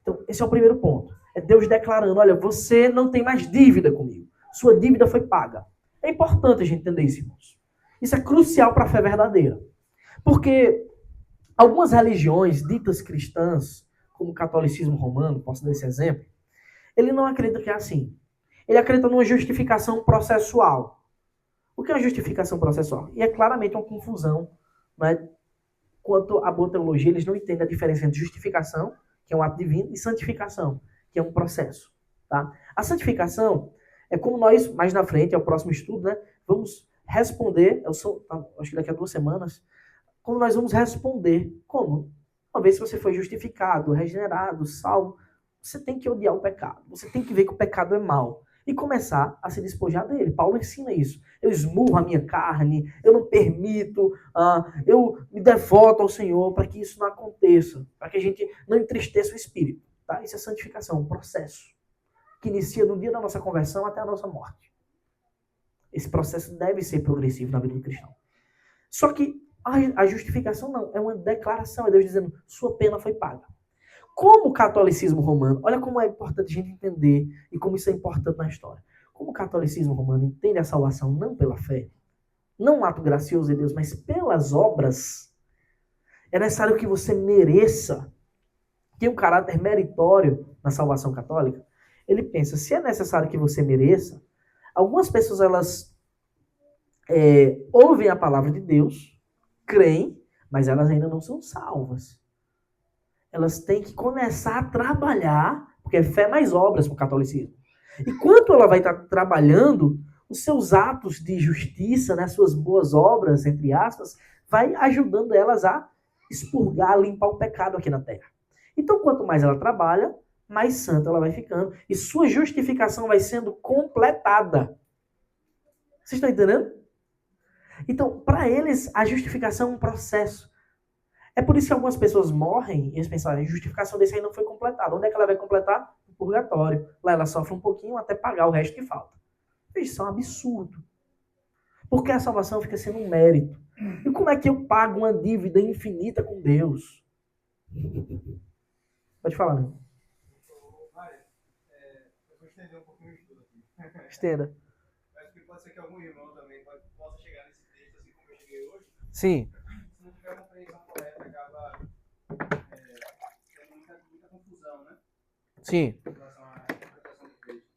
Então, esse é o primeiro ponto. É Deus declarando, olha, você não tem mais dívida comigo. Sua dívida foi paga. É importante a gente entender isso, irmãos. Isso é crucial para a fé verdadeira. Porque algumas religiões ditas cristãs, como o catolicismo romano, posso dar esse exemplo, ele não acredita que é assim. Ele acredita numa justificação processual. O que é uma justificação processual? E é claramente uma confusão, né? Quanto à boa teologia, eles não entendem a diferença entre justificação, que é um ato divino, e santificação, que é um processo. Tá? A santificação é como nós, mais na frente, é o próximo estudo, né? Vamos responder, acho que daqui a 2 semanas, como nós vamos responder. Como? Uma vez que você foi justificado, regenerado, salvo, você tem que odiar o pecado. Você tem que ver que o pecado é mau. E começar a se despojar dele. Paulo ensina isso. Eu esmurro a minha carne, eu não permito, eu me devoto ao Senhor para que isso não aconteça, para que a gente não entristeça o espírito. Tá? Isso é santificação, um processo que inicia no dia da nossa conversão até a nossa morte. Esse processo deve ser progressivo na vida do cristão. Só que a justificação não, é uma declaração, é Deus dizendo, sua pena foi paga. Como o catolicismo romano, olha como é importante a gente entender e como isso é importante na história. Como o catolicismo romano entende a salvação não pela fé, não um ato gracioso de Deus, mas pelas obras, é necessário que você mereça, tem um caráter meritório na salvação católica. Ele pensa, se é necessário que você mereça, algumas pessoas elas ouvem a palavra de Deus, creem, mas elas ainda não são salvas. Elas têm que começar a trabalhar, porque é fé mais obras para o catolicismo. E quanto ela vai estar trabalhando, os seus atos de justiça, né, suas boas obras, entre aspas, vai ajudando elas a expurgar, a limpar o pecado aqui na terra. Então, quanto mais ela trabalha, mais santa ela vai ficando. E sua justificação vai sendo completada. Vocês estão entendendo? Então, para eles, a justificação é um processo. É por isso que algumas pessoas morrem e eles pensam, a justificação desse aí não foi completada. Onde é que ela vai completar? No purgatório. Lá ela sofre um pouquinho até pagar o resto que falta. Isso é um absurdo. Porque a salvação fica sendo um mérito. E como é que eu pago uma dívida infinita com Deus? Pode falar, né? Eu vou estender um pouquinho o estudo aqui. Estenda. Acho que pode ser que algum irmão também possa chegar nesse texto assim como eu cheguei hoje. Sim. Se não tiver uma compreensão correta, acaba tendo muita confusão, né? Sim. Em relação à interpretação do texto.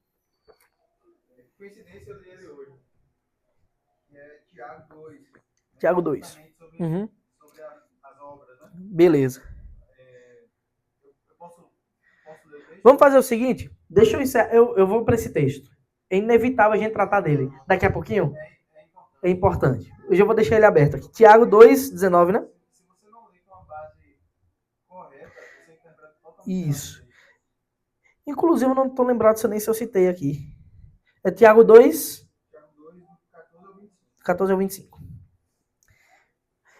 Coincidência, eu li ele hoje. Que é Tiago 2. Tiago 2. Sobre as obras, né? Beleza. Eu posso ler o texto? Vamos fazer o seguinte. Deixa eu encerrar. Eu vou para esse texto. É inevitável a gente tratar dele. Daqui a pouquinho? É importante. Hoje eu vou deixar ele aberto aqui. Tiago 2, 19, né? Se você não ler com a base correta, você interpreta totalmente. Isso. Inclusive, eu não estou lembrado se eu citei aqui. É Tiago 2, 14 ao 25.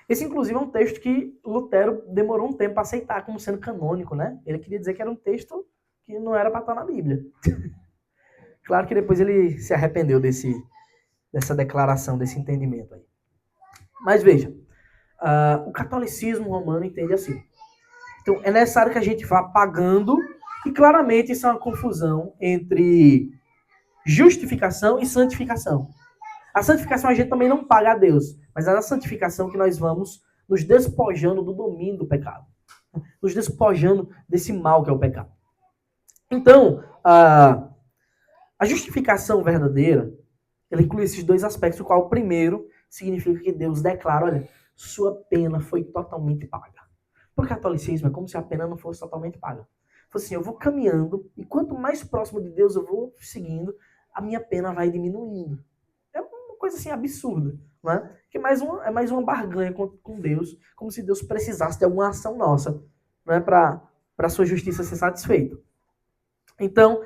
Esse, inclusive, é um texto que Lutero demorou um tempo para aceitar como sendo canônico, né? Ele queria dizer que era um texto que não era para estar na Bíblia. Claro que depois ele se arrependeu dessa declaração, desse entendimento aí. Mas veja, o catolicismo romano entende assim. Então, é necessário que a gente vá pagando, e claramente isso é uma confusão entre justificação e santificação. A santificação a gente também não paga a Deus, mas é na santificação que nós vamos nos despojando do domínio do pecado. Nos despojando desse mal que é o pecado. Então, a justificação verdadeira, ela inclui esses dois aspectos, o qual o primeiro significa que Deus declara, olha, sua pena foi totalmente paga. Para o catolicismo é como se a pena não fosse totalmente paga. Fosse assim, eu vou caminhando, e quanto mais próximo de Deus eu vou seguindo, a minha pena vai diminuindo. É uma coisa assim absurda, né? Que é mais uma barganha com Deus, como se Deus precisasse de alguma ação nossa, né, para a sua justiça ser satisfeita. Então,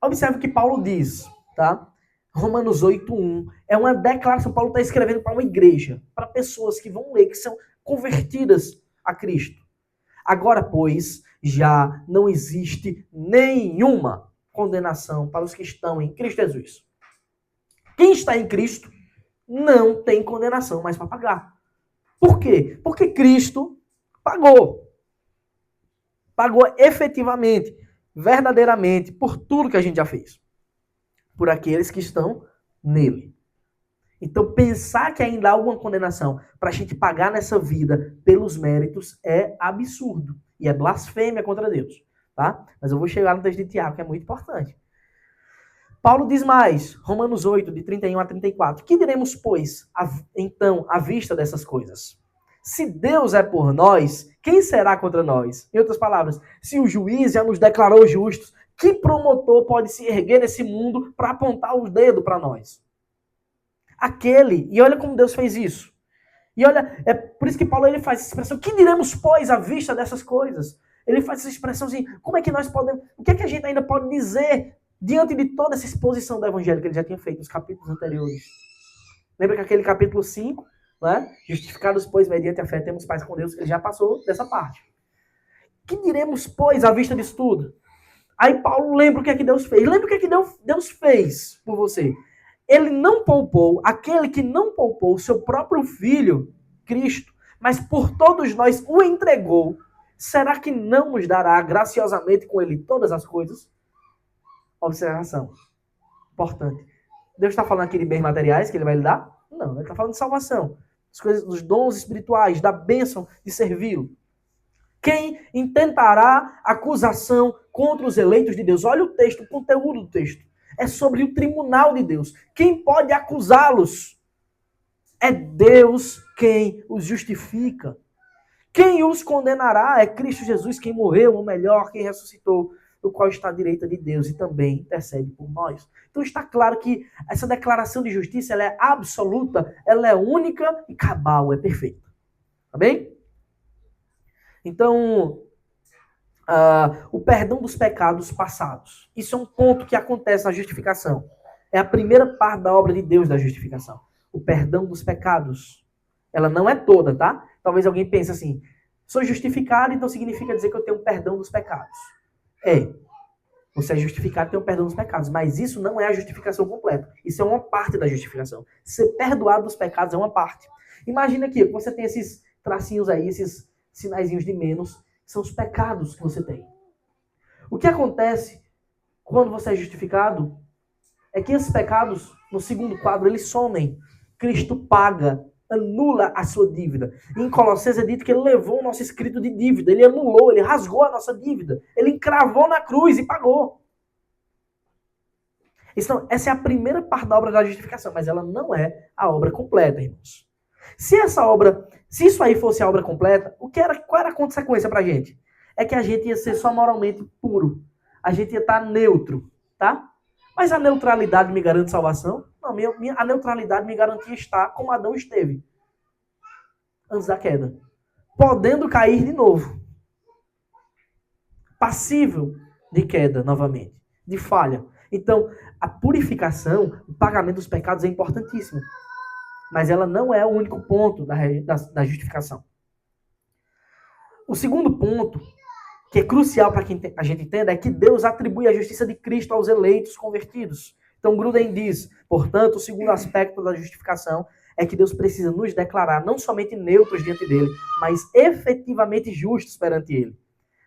observe o que Paulo diz, tá? Romanos 8:1 é uma declaração. Paulo está escrevendo para uma igreja, para pessoas que vão ler, que são convertidas a Cristo. Agora, pois, já não existe nenhuma condenação para os que estão em Cristo Jesus. Quem está em Cristo não tem condenação mais para pagar. Por quê? Porque Cristo pagou. Pagou efetivamente, verdadeiramente, por tudo que a gente já fez. Por aqueles que estão nele. Então, pensar que ainda há alguma condenação para a gente pagar nessa vida pelos méritos é absurdo. E é blasfêmia contra Deus. Tá? Mas eu vou chegar no texto de Tiago, que é muito importante. Paulo diz mais, Romanos 8, de 31 a 34. Que diremos, pois, então, à vista dessas coisas? Se Deus é por nós, quem será contra nós? Em outras palavras, se o juiz já nos declarou justos, que promotor pode se erguer nesse mundo para apontar o dedo para nós? Aquele, e olha como Deus fez isso. E olha, é por isso que Paulo ele faz essa expressão, que diremos, pois, à vista dessas coisas? Ele faz essa expressão assim, como é que nós podemos, o que é que a gente ainda pode dizer diante de toda essa exposição do evangelho que ele já tinha feito nos capítulos anteriores? Lembra que aquele capítulo 5, né? Justificados, pois, mediante a fé, temos paz com Deus, ele já passou dessa parte. Que diremos, pois, à vista disso tudo? Aí Paulo lembra o que é que Deus fez. Lembra o que é que Deus fez por você. Ele não poupou, aquele que não poupou o seu próprio filho, Cristo, mas por todos nós o entregou. Será que não nos dará graciosamente com ele todas as coisas? Observação. Importante. Deus está falando aqui de bens materiais que ele vai lhe dar? Não, ele está falando de salvação. As coisas, dos dons espirituais, da bênção de servi-lo. Quem intentará acusação contra os eleitos de Deus? Olha o texto, o conteúdo do texto. É sobre o tribunal de Deus. Quem pode acusá-los? É Deus quem os justifica. Quem os condenará? É Cristo Jesus, quem morreu, ou melhor, quem ressuscitou, o qual está à direita de Deus e também intercede por nós. Então está claro que essa declaração de justiça ela é absoluta, ela é única e cabal, é perfeita. Tá bem? Então, o perdão dos pecados passados. Isso é um ponto que acontece na justificação. É a primeira parte da obra de Deus da justificação. O perdão dos pecados. Ela não é toda, tá? Talvez alguém pense assim, sou justificado, então significa dizer que eu tenho um perdão dos pecados. É. Você é justificado e tem um perdão dos pecados. Mas isso não é a justificação completa. Isso é uma parte da justificação. Ser perdoado dos pecados é uma parte. Imagina aqui, você tem esses tracinhos aí, esses sinaizinhos de menos, que são os pecados que você tem. O que acontece quando você é justificado é que esses pecados, no segundo quadro, eles somem. Cristo paga, anula a sua dívida. E em Colossenses é dito que ele levou o nosso escrito de dívida, ele anulou, ele rasgou a nossa dívida, ele encravou na cruz e pagou. Então, essa é a primeira parte da obra da justificação, mas ela não é a obra completa, irmãos. Se isso aí fosse a obra completa, qual era a consequência pra gente? É que a gente ia ser só moralmente puro. A gente ia estar neutro, tá? Mas a neutralidade me garante salvação? Não, a neutralidade me garantia estar como Adão esteve. Antes da queda. Podendo cair de novo. Passível de queda novamente. De falha. Então, a purificação, o pagamento dos pecados é importantíssimo. Mas ela não é o único ponto da justificação. O segundo ponto, que é crucial para que a gente entenda, é que Deus atribui a justiça de Cristo aos eleitos convertidos. Então Gruden diz, portanto, o segundo aspecto da justificação é que Deus precisa nos declarar não somente neutros diante dele, mas efetivamente justos perante ele.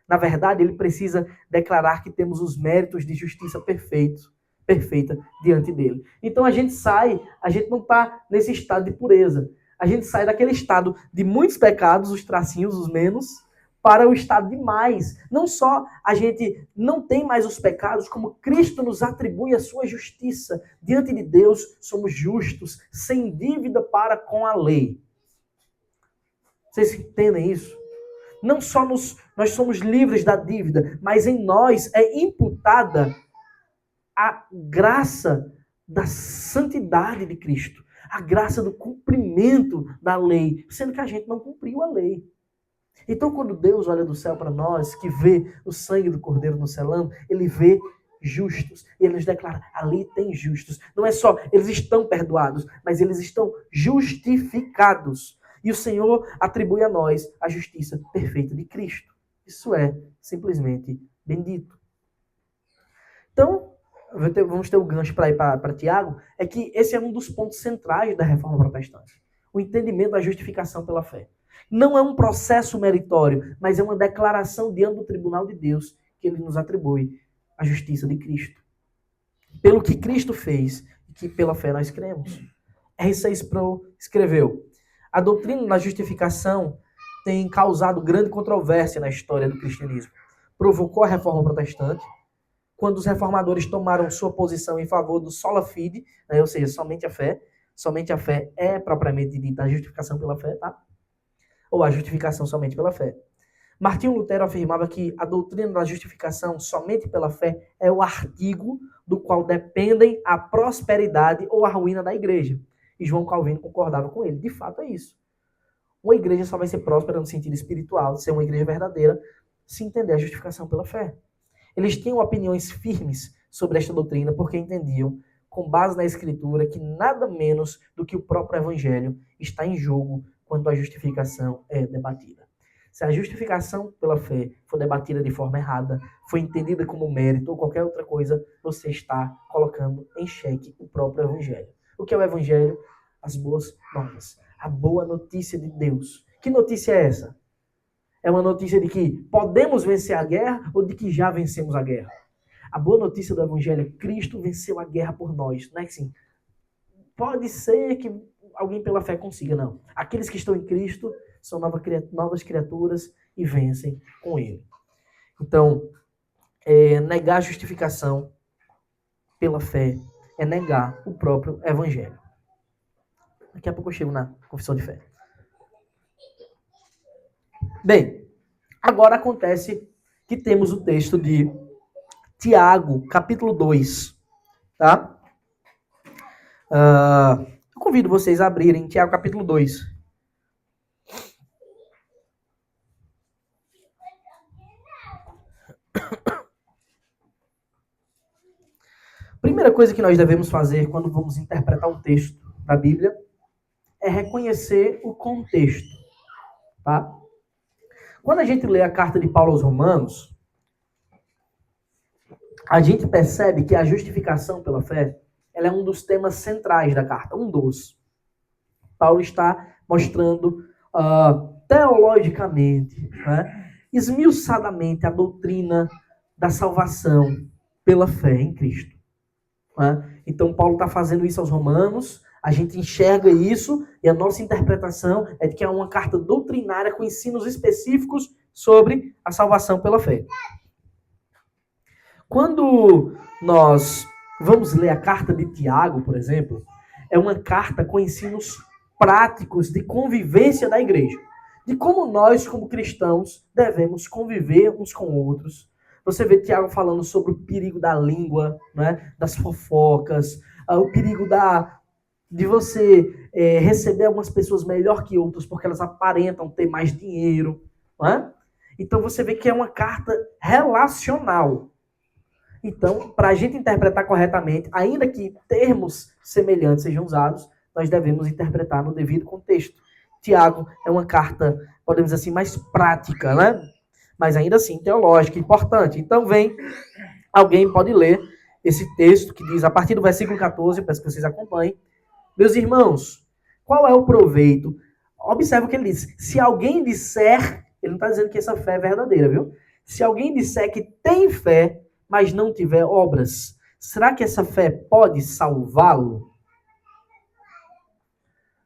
Na verdade, ele precisa declarar que temos os méritos de justiça perfeita diante dele. Então a gente não está nesse estado de pureza. A gente sai daquele estado de muitos pecados, os tracinhos, os menos, para o estado de mais. Não só a gente não tem mais os pecados, como Cristo nos atribui a sua justiça. Diante de Deus, somos justos, sem dívida para com a lei. Vocês entendem isso? Não só nós somos livres da dívida, mas em nós é imputada a graça da santidade de Cristo. A graça do cumprimento da lei, sendo que a gente não cumpriu a lei. Então, quando Deus olha do céu para nós, que vê o sangue do Cordeiro nos selando, ele vê justos. E ele nos declara, ali tem justos. Não é só, eles estão perdoados, mas eles estão justificados. E o Senhor atribui a nós a justiça perfeita de Cristo. Isso é simplesmente bendito. Então, vamos ter o gancho para ir para Tiago, é que esse é um dos pontos centrais da reforma protestante. O entendimento da justificação pela fé. Não é um processo meritório, mas é uma declaração diante do tribunal de Deus que ele nos atribui a justiça de Cristo. Pelo que Cristo fez e que pela fé nós cremos. R.C. Sproul escreveu: a doutrina da justificação tem causado grande controvérsia na história do cristianismo. Provocou a reforma protestante, quando os reformadores tomaram sua posição em favor do sola fide, né, ou seja, somente a fé é propriamente dita a justificação pela fé, tá? Ou a justificação somente pela fé. Martinho Lutero afirmava que a doutrina da justificação somente pela fé é o artigo do qual dependem a prosperidade ou a ruína da igreja. E João Calvino concordava com ele. De fato é isso. Uma igreja só vai ser próspera no sentido espiritual, ser uma igreja verdadeira, se entender a justificação pela fé. Eles tinham opiniões firmes sobre esta doutrina porque entendiam, com base na Escritura, que nada menos do que o próprio Evangelho está em jogo quando a justificação é debatida. Se a justificação pela fé for debatida de forma errada, for entendida como mérito ou qualquer outra coisa, você está colocando em xeque o próprio Evangelho. O que é o Evangelho? As boas novas. A boa notícia de Deus. Que notícia é essa? É uma notícia de que podemos vencer a guerra ou de que já vencemos a guerra? A boa notícia do Evangelho é que Cristo venceu a guerra por nós. Não é que assim, pode ser que alguém pela fé consiga, não. Aqueles que estão em Cristo são novas criaturas e vencem com Ele. Então, negar a justificação pela fé é negar o próprio Evangelho. Daqui a pouco eu chego na confissão de fé. Bem, agora acontece que temos o texto de Tiago, capítulo 2. Tá? Eu convido vocês a abrirem Tiago, capítulo 2. Primeira coisa que nós devemos fazer quando vamos interpretar um texto da Bíblia é reconhecer o contexto. Tá? Quando a gente lê a carta de Paulo aos Romanos, a gente percebe que a justificação pela fé ela é um dos temas centrais da carta, um dos. Paulo está mostrando teologicamente, né, esmiuçadamente a doutrina da salvação pela fé em Cristo. Né? Então Paulo está fazendo isso aos Romanos, a gente enxerga isso e a nossa interpretação é de que é uma carta doutrinária com ensinos específicos sobre a salvação pela fé. Quando nós vamos ler a carta de Tiago, por exemplo, é uma carta com ensinos práticos de convivência da igreja. De como nós, como cristãos, devemos conviver uns com outros. Você vê Tiago falando sobre o perigo da língua, né, das fofocas, o perigo de você receber algumas pessoas melhor que outras porque elas aparentam ter mais dinheiro. Né? Então você vê que é uma carta relacional. Então, para a gente interpretar corretamente, ainda que termos semelhantes sejam usados, nós devemos interpretar no devido contexto. Tiago é uma carta, podemos dizer assim, mais prática, né? Mas ainda assim teológica, importante. Então alguém pode ler esse texto que diz, a partir do versículo 14, peço que vocês acompanhem. Meus irmãos, qual é o proveito? Observe o que ele diz. Se alguém disser, ele não está dizendo que essa fé é verdadeira, viu? Se alguém disser que tem fé, mas não tiver obras, será que essa fé pode salvá-lo?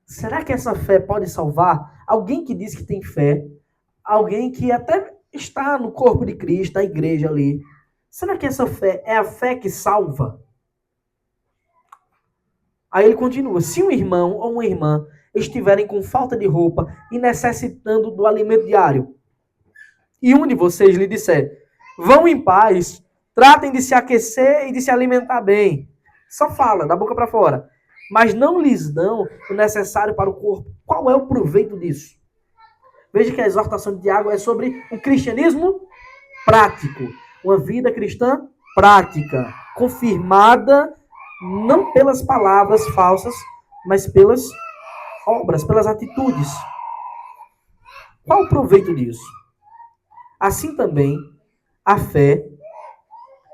Será que essa fé pode salvar alguém que diz que tem fé, alguém que até está no corpo de Cristo, na igreja ali? Será que essa fé é a fé que salva? Aí ele continua, se um irmão ou uma irmã estiverem com falta de roupa e necessitando do alimento diário, e um de vocês lhe disser, vão em paz, tratem de se aquecer e de se alimentar bem. Só fala, da boca para fora. Mas não lhes dão o necessário para o corpo. Qual é o proveito disso? Veja que a exortação de Tiago é sobre um cristianismo prático. Uma vida cristã prática, confirmada não pelas palavras falsas, mas pelas obras, pelas atitudes. Qual o proveito disso? Assim também, a fé,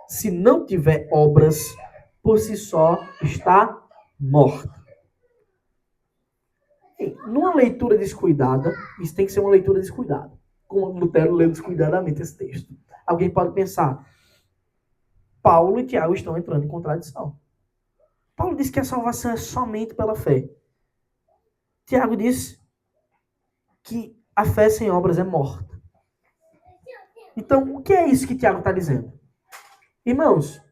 se não tiver obras, por si só está morta. Numa leitura descuidada, isso tem que ser uma leitura descuidada. Como Lutero leu descuidadamente esse texto. Alguém pode pensar, Paulo e Tiago estão entrando em contradição. Paulo diz que a salvação é somente pela fé. Tiago diz que a fé sem obras é morta. Então, o que é isso que Tiago está dizendo? Irmãos,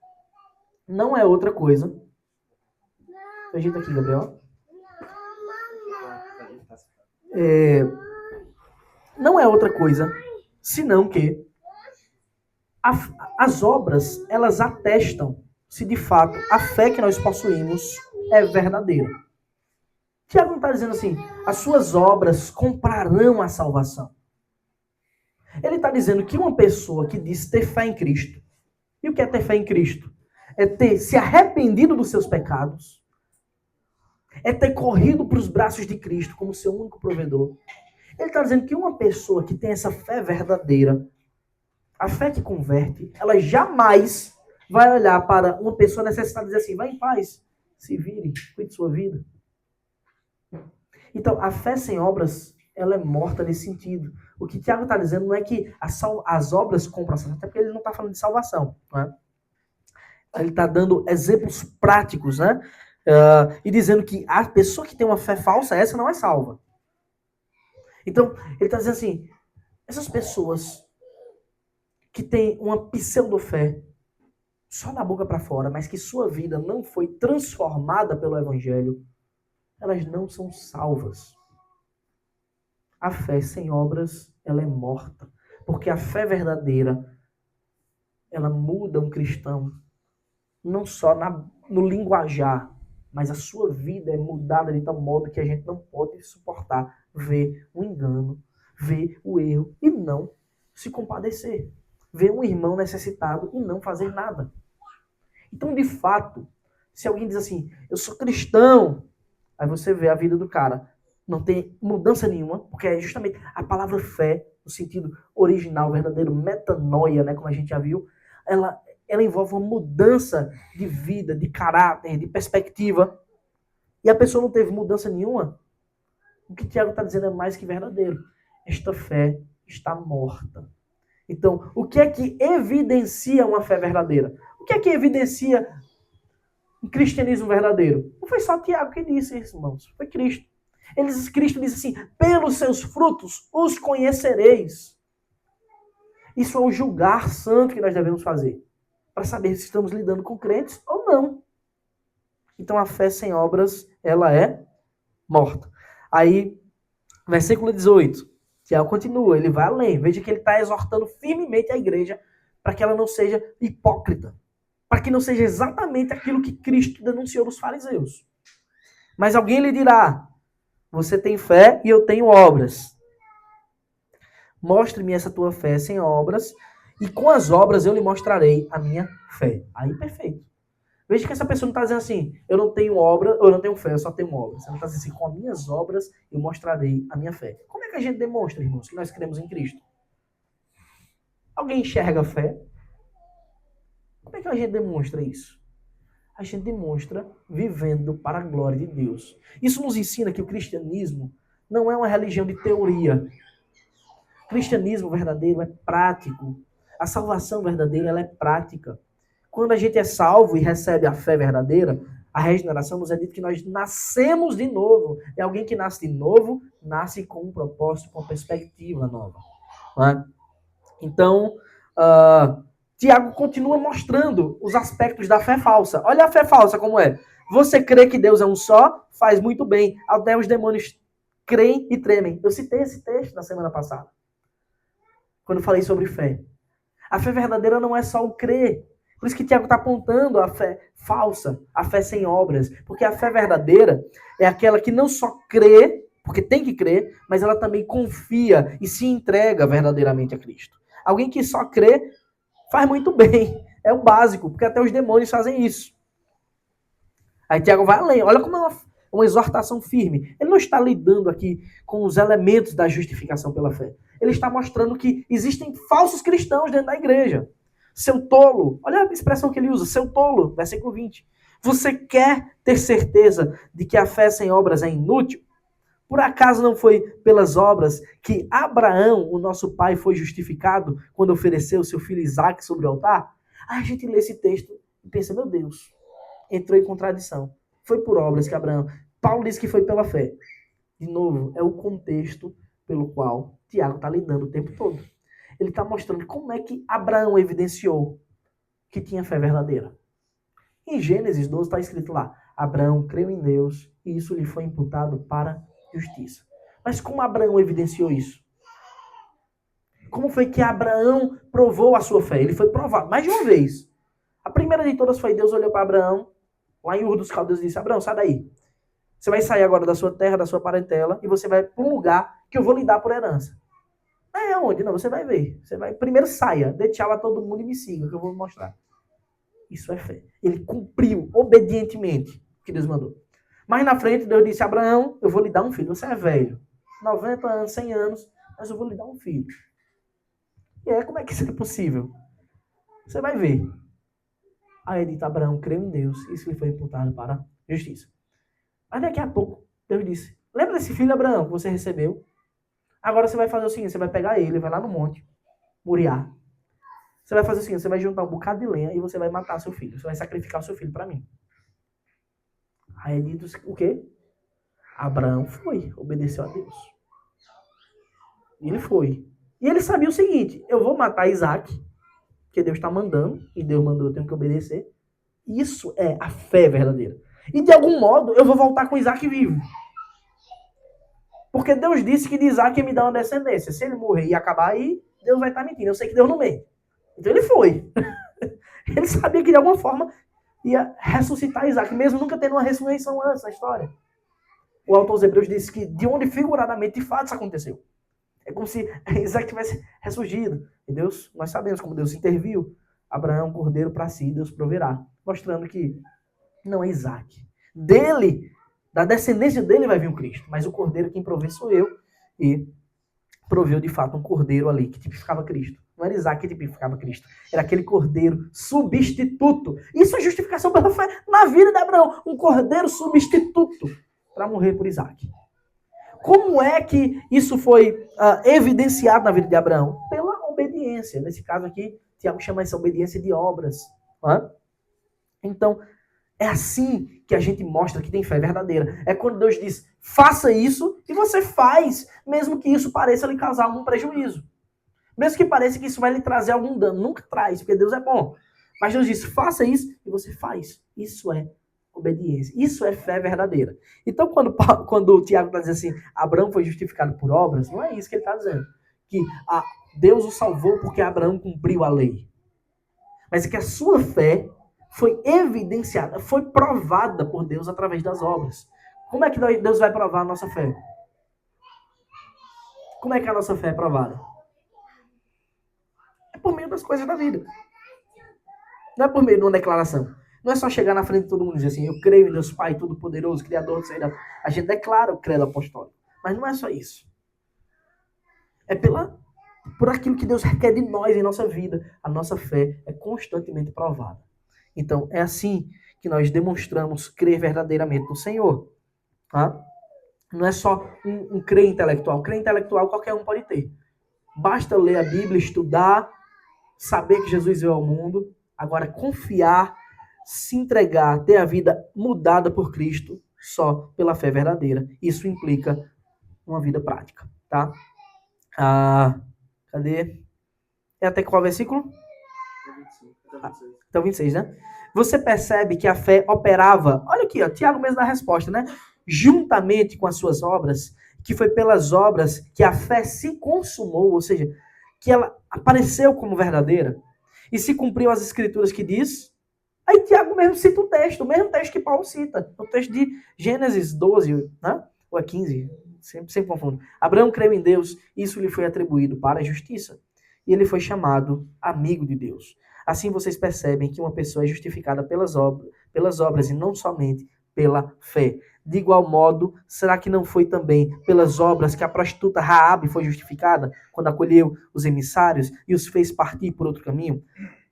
não é outra coisa. Ajeita aqui, Gabriel. Não é outra coisa, senão que as obras, elas atestam se de fato a fé que nós possuímos é verdadeira. Tiago não está dizendo assim, as suas obras comprarão a salvação. Ele está dizendo que uma pessoa que diz ter fé em Cristo, e o que é ter fé em Cristo? É ter se arrependido dos seus pecados, é ter corrido para os braços de Cristo como seu único provedor. Ele está dizendo que uma pessoa que tem essa fé verdadeira, a fé que converte, ela jamais vai olhar para uma pessoa necessitada e dizer assim, vai em paz, se vire, cuide de sua vida. Então, a fé sem obras, ela é morta nesse sentido. O que Tiago está dizendo não é que as obras compram a salvação, até porque ele não está falando de salvação. Né? Ele está dando exemplos práticos, né? E dizendo que a pessoa que tem uma fé falsa, essa não é salva. Então, ele está dizendo assim, essas pessoas que têm uma pseudo-fé, só da boca para fora, mas que sua vida não foi transformada pelo Evangelho, elas não são salvas. A fé sem obras, ela é morta. Porque a fé verdadeira, ela muda um cristão, não só no linguajar, mas a sua vida é mudada de tal modo que a gente não pode suportar ver o engano, ver o erro e não se compadecer. Ver um irmão necessitado e não fazer nada. Então, de fato, se alguém diz assim, eu sou cristão, aí você vê a vida do cara, não tem mudança nenhuma, porque é justamente a palavra fé, no sentido original, verdadeiro, metanoia, né, como a gente já viu, ela envolve uma mudança de vida, de caráter, de perspectiva. E a pessoa não teve mudança nenhuma. O que Tiago está dizendo é mais que verdadeiro. Esta fé está morta. Então, o que é que evidencia uma fé verdadeira? O que é que evidencia um cristianismo verdadeiro? Não foi só Tiago que disse isso, irmãos. Foi Cristo. Cristo diz assim, pelos seus frutos os conhecereis. Isso é o julgar santo que nós devemos fazer. Para saber se estamos lidando com crentes ou não. Então a fé sem obras, ela é morta. Aí, versículo 18, Tiago continua, ele vai além. Veja que ele está exortando firmemente a igreja para que ela não seja hipócrita. Para que não seja exatamente aquilo que Cristo denunciou dos fariseus. Mas alguém lhe dirá, você tem fé e eu tenho obras. Mostre-me essa tua fé sem obras, e com as obras eu lhe mostrarei a minha fé. Aí, perfeito. Veja que essa pessoa não está dizendo assim, eu não tenho obra, eu não tenho fé, eu só tenho obras. Ela está dizendo assim, com as minhas obras eu mostrarei a minha fé. Como é que a gente demonstra, irmãos, que nós cremos em Cristo? Alguém enxerga a fé? Como é que a gente demonstra isso? A gente demonstra vivendo para a glória de Deus. Isso nos ensina que o cristianismo não é uma religião de teoria. O cristianismo verdadeiro é prático. A salvação verdadeira, ela é prática. Quando a gente é salvo e recebe a fé verdadeira, a regeneração nos é dito que nós nascemos de novo. E alguém que nasce de novo, nasce com um propósito, com uma perspectiva nova. Não é? Então, Tiago continua mostrando os aspectos da fé falsa. Olha a fé falsa como é. Você crê que Deus é um só, faz muito bem. Até os demônios creem e tremem. Eu citei esse texto na semana passada, quando eu falei sobre fé. A fé verdadeira não é só o crer. Por isso que Tiago está apontando a fé falsa, a fé sem obras. Porque a fé verdadeira é aquela que não só crê, porque tem que crer, mas ela também confia e se entrega verdadeiramente a Cristo. Alguém que só crê, faz muito bem. É o básico, porque até os demônios fazem isso. Aí Tiago vai além. Olha como é uma exortação firme. Ele não está lidando aqui com os elementos da justificação pela fé. Ele está mostrando que existem falsos cristãos dentro da igreja. Seu tolo, olha a expressão que ele usa, seu tolo, versículo 20. Você quer ter certeza de que a fé sem obras é inútil? Por acaso não foi pelas obras que Abraão, o nosso pai, foi justificado quando ofereceu seu filho Isaque sobre o altar? Aí a gente lê esse texto e pensa, meu Deus, entrou em contradição. Foi por obras que Abraão... Paulo diz que foi pela fé. De novo, é o contexto pelo qual Tiago está lidando o tempo todo. Ele está mostrando como é que Abraão evidenciou que tinha fé verdadeira. Em Gênesis 12 está escrito lá, Abraão creu em Deus e isso lhe foi imputado para justiça. Mas como Abraão evidenciou isso? Como foi que Abraão provou a sua fé? Ele foi provado mais de uma vez. A primeira de todas foi Deus olhou para Abraão, lá em Ur dos Caldeus, e disse, Abraão, sai daí. Você vai sair agora da sua terra, da sua parentela, e você vai para um lugar que eu vou lhe dar por herança. É onde? Não, você vai ver. Você vai, primeiro saia, dê tchau a todo mundo e me siga, que eu vou mostrar. Isso é fé. Ele cumpriu obedientemente o que Deus mandou. Mas na frente, Deus disse, Abraão, eu vou lhe dar um filho. Você é velho, 90 anos, 100 anos, mas eu vou lhe dar um filho. E aí, como é que isso é possível? Você vai ver. Aí ele disse, Abraão creu em Deus, isso lhe foi imputado para a justiça. Mas daqui a pouco, Deus disse, lembra desse filho, Abraão, que você recebeu? Agora você vai fazer o seguinte, você vai pegar ele, vai lá no monte, Moriá. Você vai fazer o seguinte, você vai juntar um bocado de lenha e você vai matar seu filho. Você vai sacrificar o seu filho para mim. Aí ele disse, o quê? Abraão foi, obedeceu a Deus. E ele foi. E ele sabia o seguinte, eu vou matar Isaac, que Deus está mandando, e Deus mandou, eu tenho que obedecer. Isso é a fé verdadeira. E de algum modo eu vou voltar com Isaac vivo. Porque Deus disse que de Isaac ia me dar uma descendência. Se ele morrer e acabar aí, Deus vai estar mentindo. Eu sei que Deus não mente. Então ele foi. Ele sabia que de alguma forma ia ressuscitar Isaac, mesmo nunca tendo uma ressurreição antes na história. O autor aos Hebreus disse que de onde figuradamente de fato isso aconteceu. É como se Isaac tivesse ressurgido. E Deus, nós sabemos como Deus interviu. Abraão, cordeiro para si, Deus proverá. Mostrando que não é Isaac. Dele, da descendência dele vai vir o Cristo. Mas o cordeiro quem provê sou eu. E proveu de fato um cordeiro ali que tipificava Cristo. Não era Isaac que tipificava Cristo. Era aquele cordeiro substituto. Isso é justificação pela fé na vida de Abraão. Um cordeiro substituto para morrer por Isaac. Como é que isso foi evidenciado na vida de Abraão? Pela obediência. Nesse caso aqui, Tiago chama essa obediência de obras. Então, é assim que a gente mostra que tem fé verdadeira. É quando Deus diz, faça isso, e você faz, mesmo que isso pareça lhe causar algum prejuízo. Mesmo que pareça que isso vai lhe trazer algum dano. Nunca traz, porque Deus é bom. Mas Deus diz, faça isso, e você faz. Isso é obediência. Isso é fé verdadeira. Então, quando o Tiago está dizendo assim, Abraão foi justificado por obras, não é isso que ele está dizendo. Que Deus o salvou porque Abraão cumpriu a lei. Mas é que a sua fé foi evidenciada, foi provada por Deus através das obras. Como é que Deus vai provar a nossa fé? Como é que a nossa fé é provada? É por meio das coisas da vida. Não é por meio de uma declaração. Não é só chegar na frente de todo mundo e dizer assim, eu creio em Deus Pai Todo-Poderoso, Criador do céu e da terra. A gente declara o credo apostólico. Mas não é só isso. É por aquilo que Deus requer de nós em nossa vida. A nossa fé é constantemente provada. Então, é assim que nós demonstramos crer verdadeiramente no Senhor. Tá? Não é só um crer intelectual. Crer intelectual qualquer um pode ter. Basta ler a Bíblia, estudar, saber que Jesus veio ao mundo. Agora, confiar, se entregar, ter a vida mudada por Cristo só pela fé verdadeira. Isso implica uma vida prática. Tá? Cadê? É até qual versículo? Até o 26, né? Você percebe que a fé operava, olha aqui, Tiago mesmo dá a resposta, né? Juntamente com as suas obras, que foi pelas obras que a fé se consumou, ou seja, que ela apareceu como verdadeira, e se cumpriu as escrituras que diz. Aí Tiago mesmo cita o mesmo texto que Paulo cita, o texto de Gênesis 12, né? Ou é 15, sempre confundo. Abraão creu em Deus, isso lhe foi atribuído para a justiça. e ele foi chamado amigo de Deus. Assim vocês percebem que uma pessoa é justificada pelas obras e não somente pela fé. De igual modo, será que não foi também pelas obras que a prostituta Raabe foi justificada quando acolheu os emissários e os fez partir por outro caminho?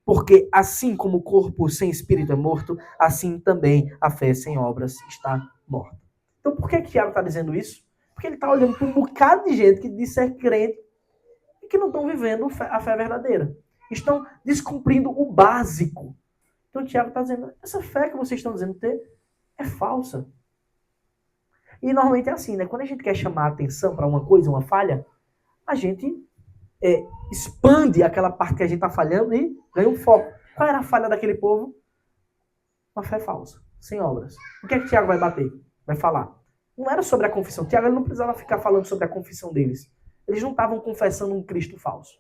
Porque assim como o corpo sem espírito é morto, assim também a fé sem obras está morta. Então por que Tiago está dizendo isso? Porque ele está olhando para um bocado de gente que diz ser crente e que não estão vivendo a fé verdadeira. Estão descumprindo o básico. Então Tiago está dizendo, essa fé que vocês estão dizendo ter é falsa. E normalmente é assim, né? Quando a gente quer chamar a atenção para uma coisa, uma falha, a gente expande aquela parte que a gente está falhando e ganha um foco. Qual era a falha daquele povo? Uma fé falsa, sem obras. O que é que Tiago vai bater? Vai falar. Não era sobre a confissão. Tiago ele não precisava ficar falando sobre a confissão deles. Eles não estavam confessando um Cristo falso.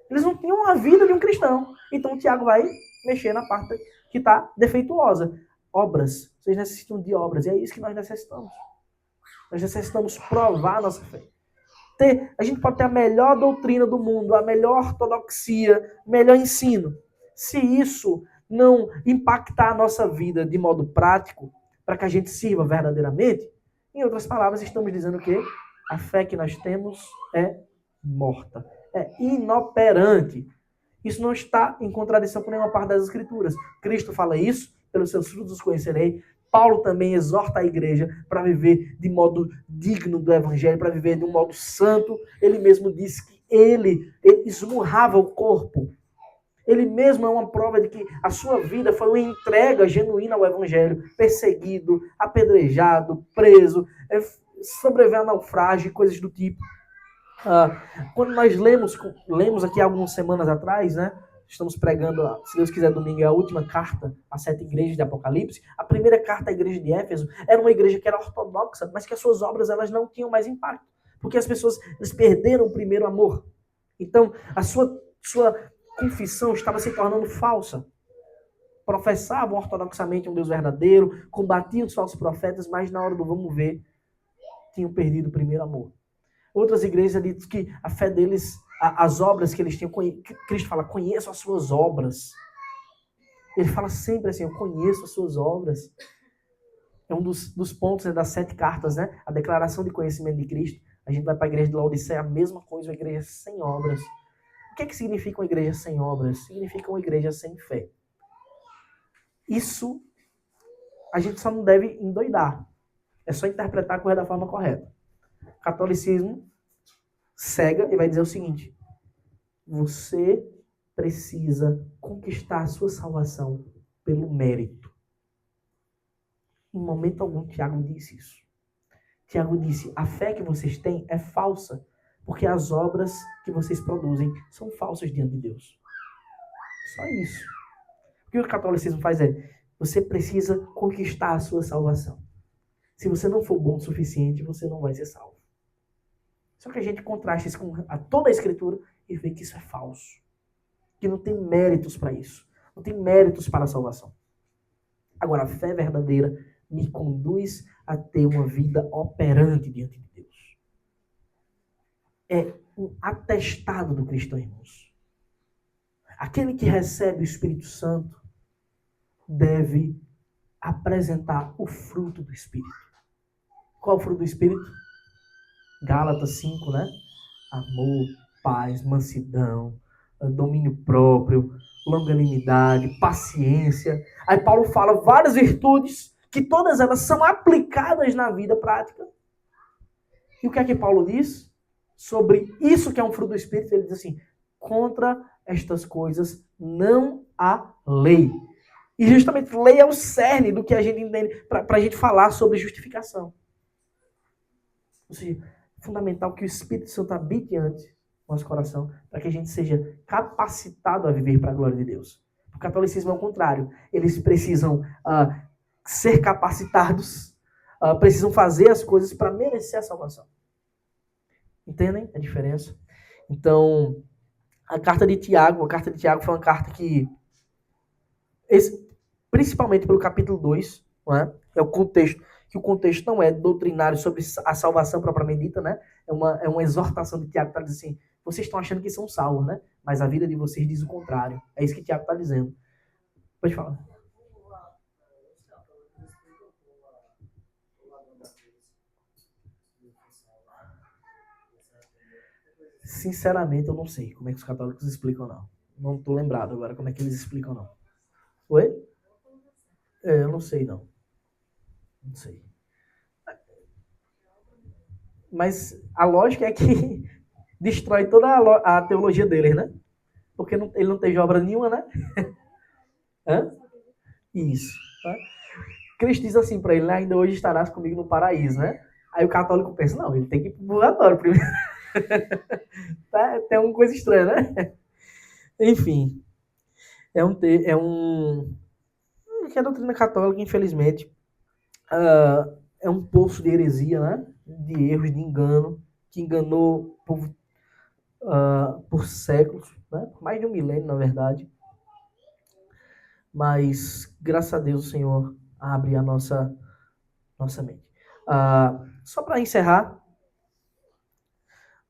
Eles não tinham a vida de um cristão. Então Tiago vai mexer na parte que está defeituosa. Obras. Vocês necessitam de obras. E é isso que nós necessitamos. Nós necessitamos provar a nossa fé. A gente pode ter a melhor doutrina do mundo, a melhor ortodoxia, o melhor ensino. Se isso não impactar a nossa vida de modo prático, para que a gente sirva verdadeiramente, em outras palavras, estamos dizendo que a fé que nós temos é morta, é inoperante. Isso não está em contradição com nenhuma parte das Escrituras. Cristo fala isso, pelos seus frutos os conhecerei. Paulo também exorta a igreja para viver de modo digno do evangelho, para viver de um modo santo. Ele mesmo disse que ele esmurrava o corpo. Ele mesmo é uma prova de que a sua vida foi uma entrega genuína ao evangelho, perseguido, apedrejado, preso, sobrevivendo a naufrágio, coisas do tipo. Quando nós lemos aqui algumas semanas atrás, né? Estamos pregando, se Deus quiser, domingo é a última carta às 7 igrejas de Apocalipse. A primeira carta à igreja de Éfeso era uma igreja que era ortodoxa, mas que as suas obras elas não tinham mais impacto. Porque as pessoas eles perderam o primeiro amor. Então, a sua confissão estava se tornando falsa. Professavam ortodoxamente um Deus verdadeiro, combatiam os falsos profetas, mas na hora do vamos ver, tinham perdido o primeiro amor. Outras igrejas dizem que a fé deles, as obras que eles tinham, Cristo fala, conheço as suas obras. Ele fala sempre assim, eu conheço as suas obras. É um dos pontos, né, das 7 cartas, né? A declaração de conhecimento de Cristo. A gente vai para a igreja de Laodiceia, a mesma coisa, uma igreja sem obras. O que significa uma igreja sem obras? Significa uma igreja sem fé. Isso a gente só não deve endoidar. É só interpretar a coisa da forma correta. O catolicismo cega e vai dizer o seguinte: você precisa conquistar a sua salvação pelo mérito. Em momento algum, Tiago disse isso. Tiago disse, a fé que vocês têm é falsa, porque as obras que vocês produzem são falsas diante de Deus. Só isso. O que o catolicismo faz é, você precisa conquistar a sua salvação. Se você não for bom o suficiente, você não vai ser salvo. Só que a gente contrasta isso com toda a Escritura e vê que isso é falso. Que não tem méritos para isso. Não tem méritos para a salvação. Agora, a fé verdadeira me conduz a ter uma vida operante diante de Deus. É um atestado do cristão, irmãos. Aquele que recebe o Espírito Santo deve apresentar o fruto do Espírito. Qual é o fruto do Espírito? Gálatas 5, né? Amor, paz, mansidão, domínio próprio, longanimidade, paciência. Aí Paulo fala várias virtudes que todas elas são aplicadas na vida prática. E o que é que Paulo diz? Sobre isso que é um fruto do Espírito, ele diz assim, contra estas coisas não há lei. E justamente lei é o cerne do que a gente entende para a gente falar sobre justificação. Ou seja, é fundamental que o Espírito Santo habite antes no nosso coração, para que a gente seja capacitado a viver para a glória de Deus. O catolicismo é o contrário. Eles precisam ser capacitados, precisam fazer as coisas para merecer a salvação. Entendem a diferença? Então, a carta de Tiago foi uma carta que, principalmente pelo capítulo 2, não é? É o contexto, que o contexto não é doutrinário sobre a salvação propriamente dita, né? É uma exortação de Tiago para dizer assim, Vocês estão achando que são salvos, né? Mas a vida de vocês diz o contrário. É isso que Tiago está dizendo. Pode falar. Sinceramente, eu não sei como é que os católicos explicam, não. Não estou lembrado agora como é que eles explicam, não. Oi? Eu não sei, não. Não sei. Mas a lógica é que destrói toda a teologia deles, né? Porque ele não teve obra nenhuma, né? Hã? Isso. Tá? Cristo diz assim para ele, ainda hoje estarás comigo no paraíso, né? Aí o católico pensa, não, ele tem que ir pro purgatório primeiro. Tá? Tem uma coisa estranha, né? Enfim. É que a doutrina católica, infelizmente, é um poço de heresia, né? De erros, de engano, que enganou por séculos, né? Por mais de um milênio, na verdade. Mas, graças a Deus, o Senhor abre a nossa mente. Só para encerrar,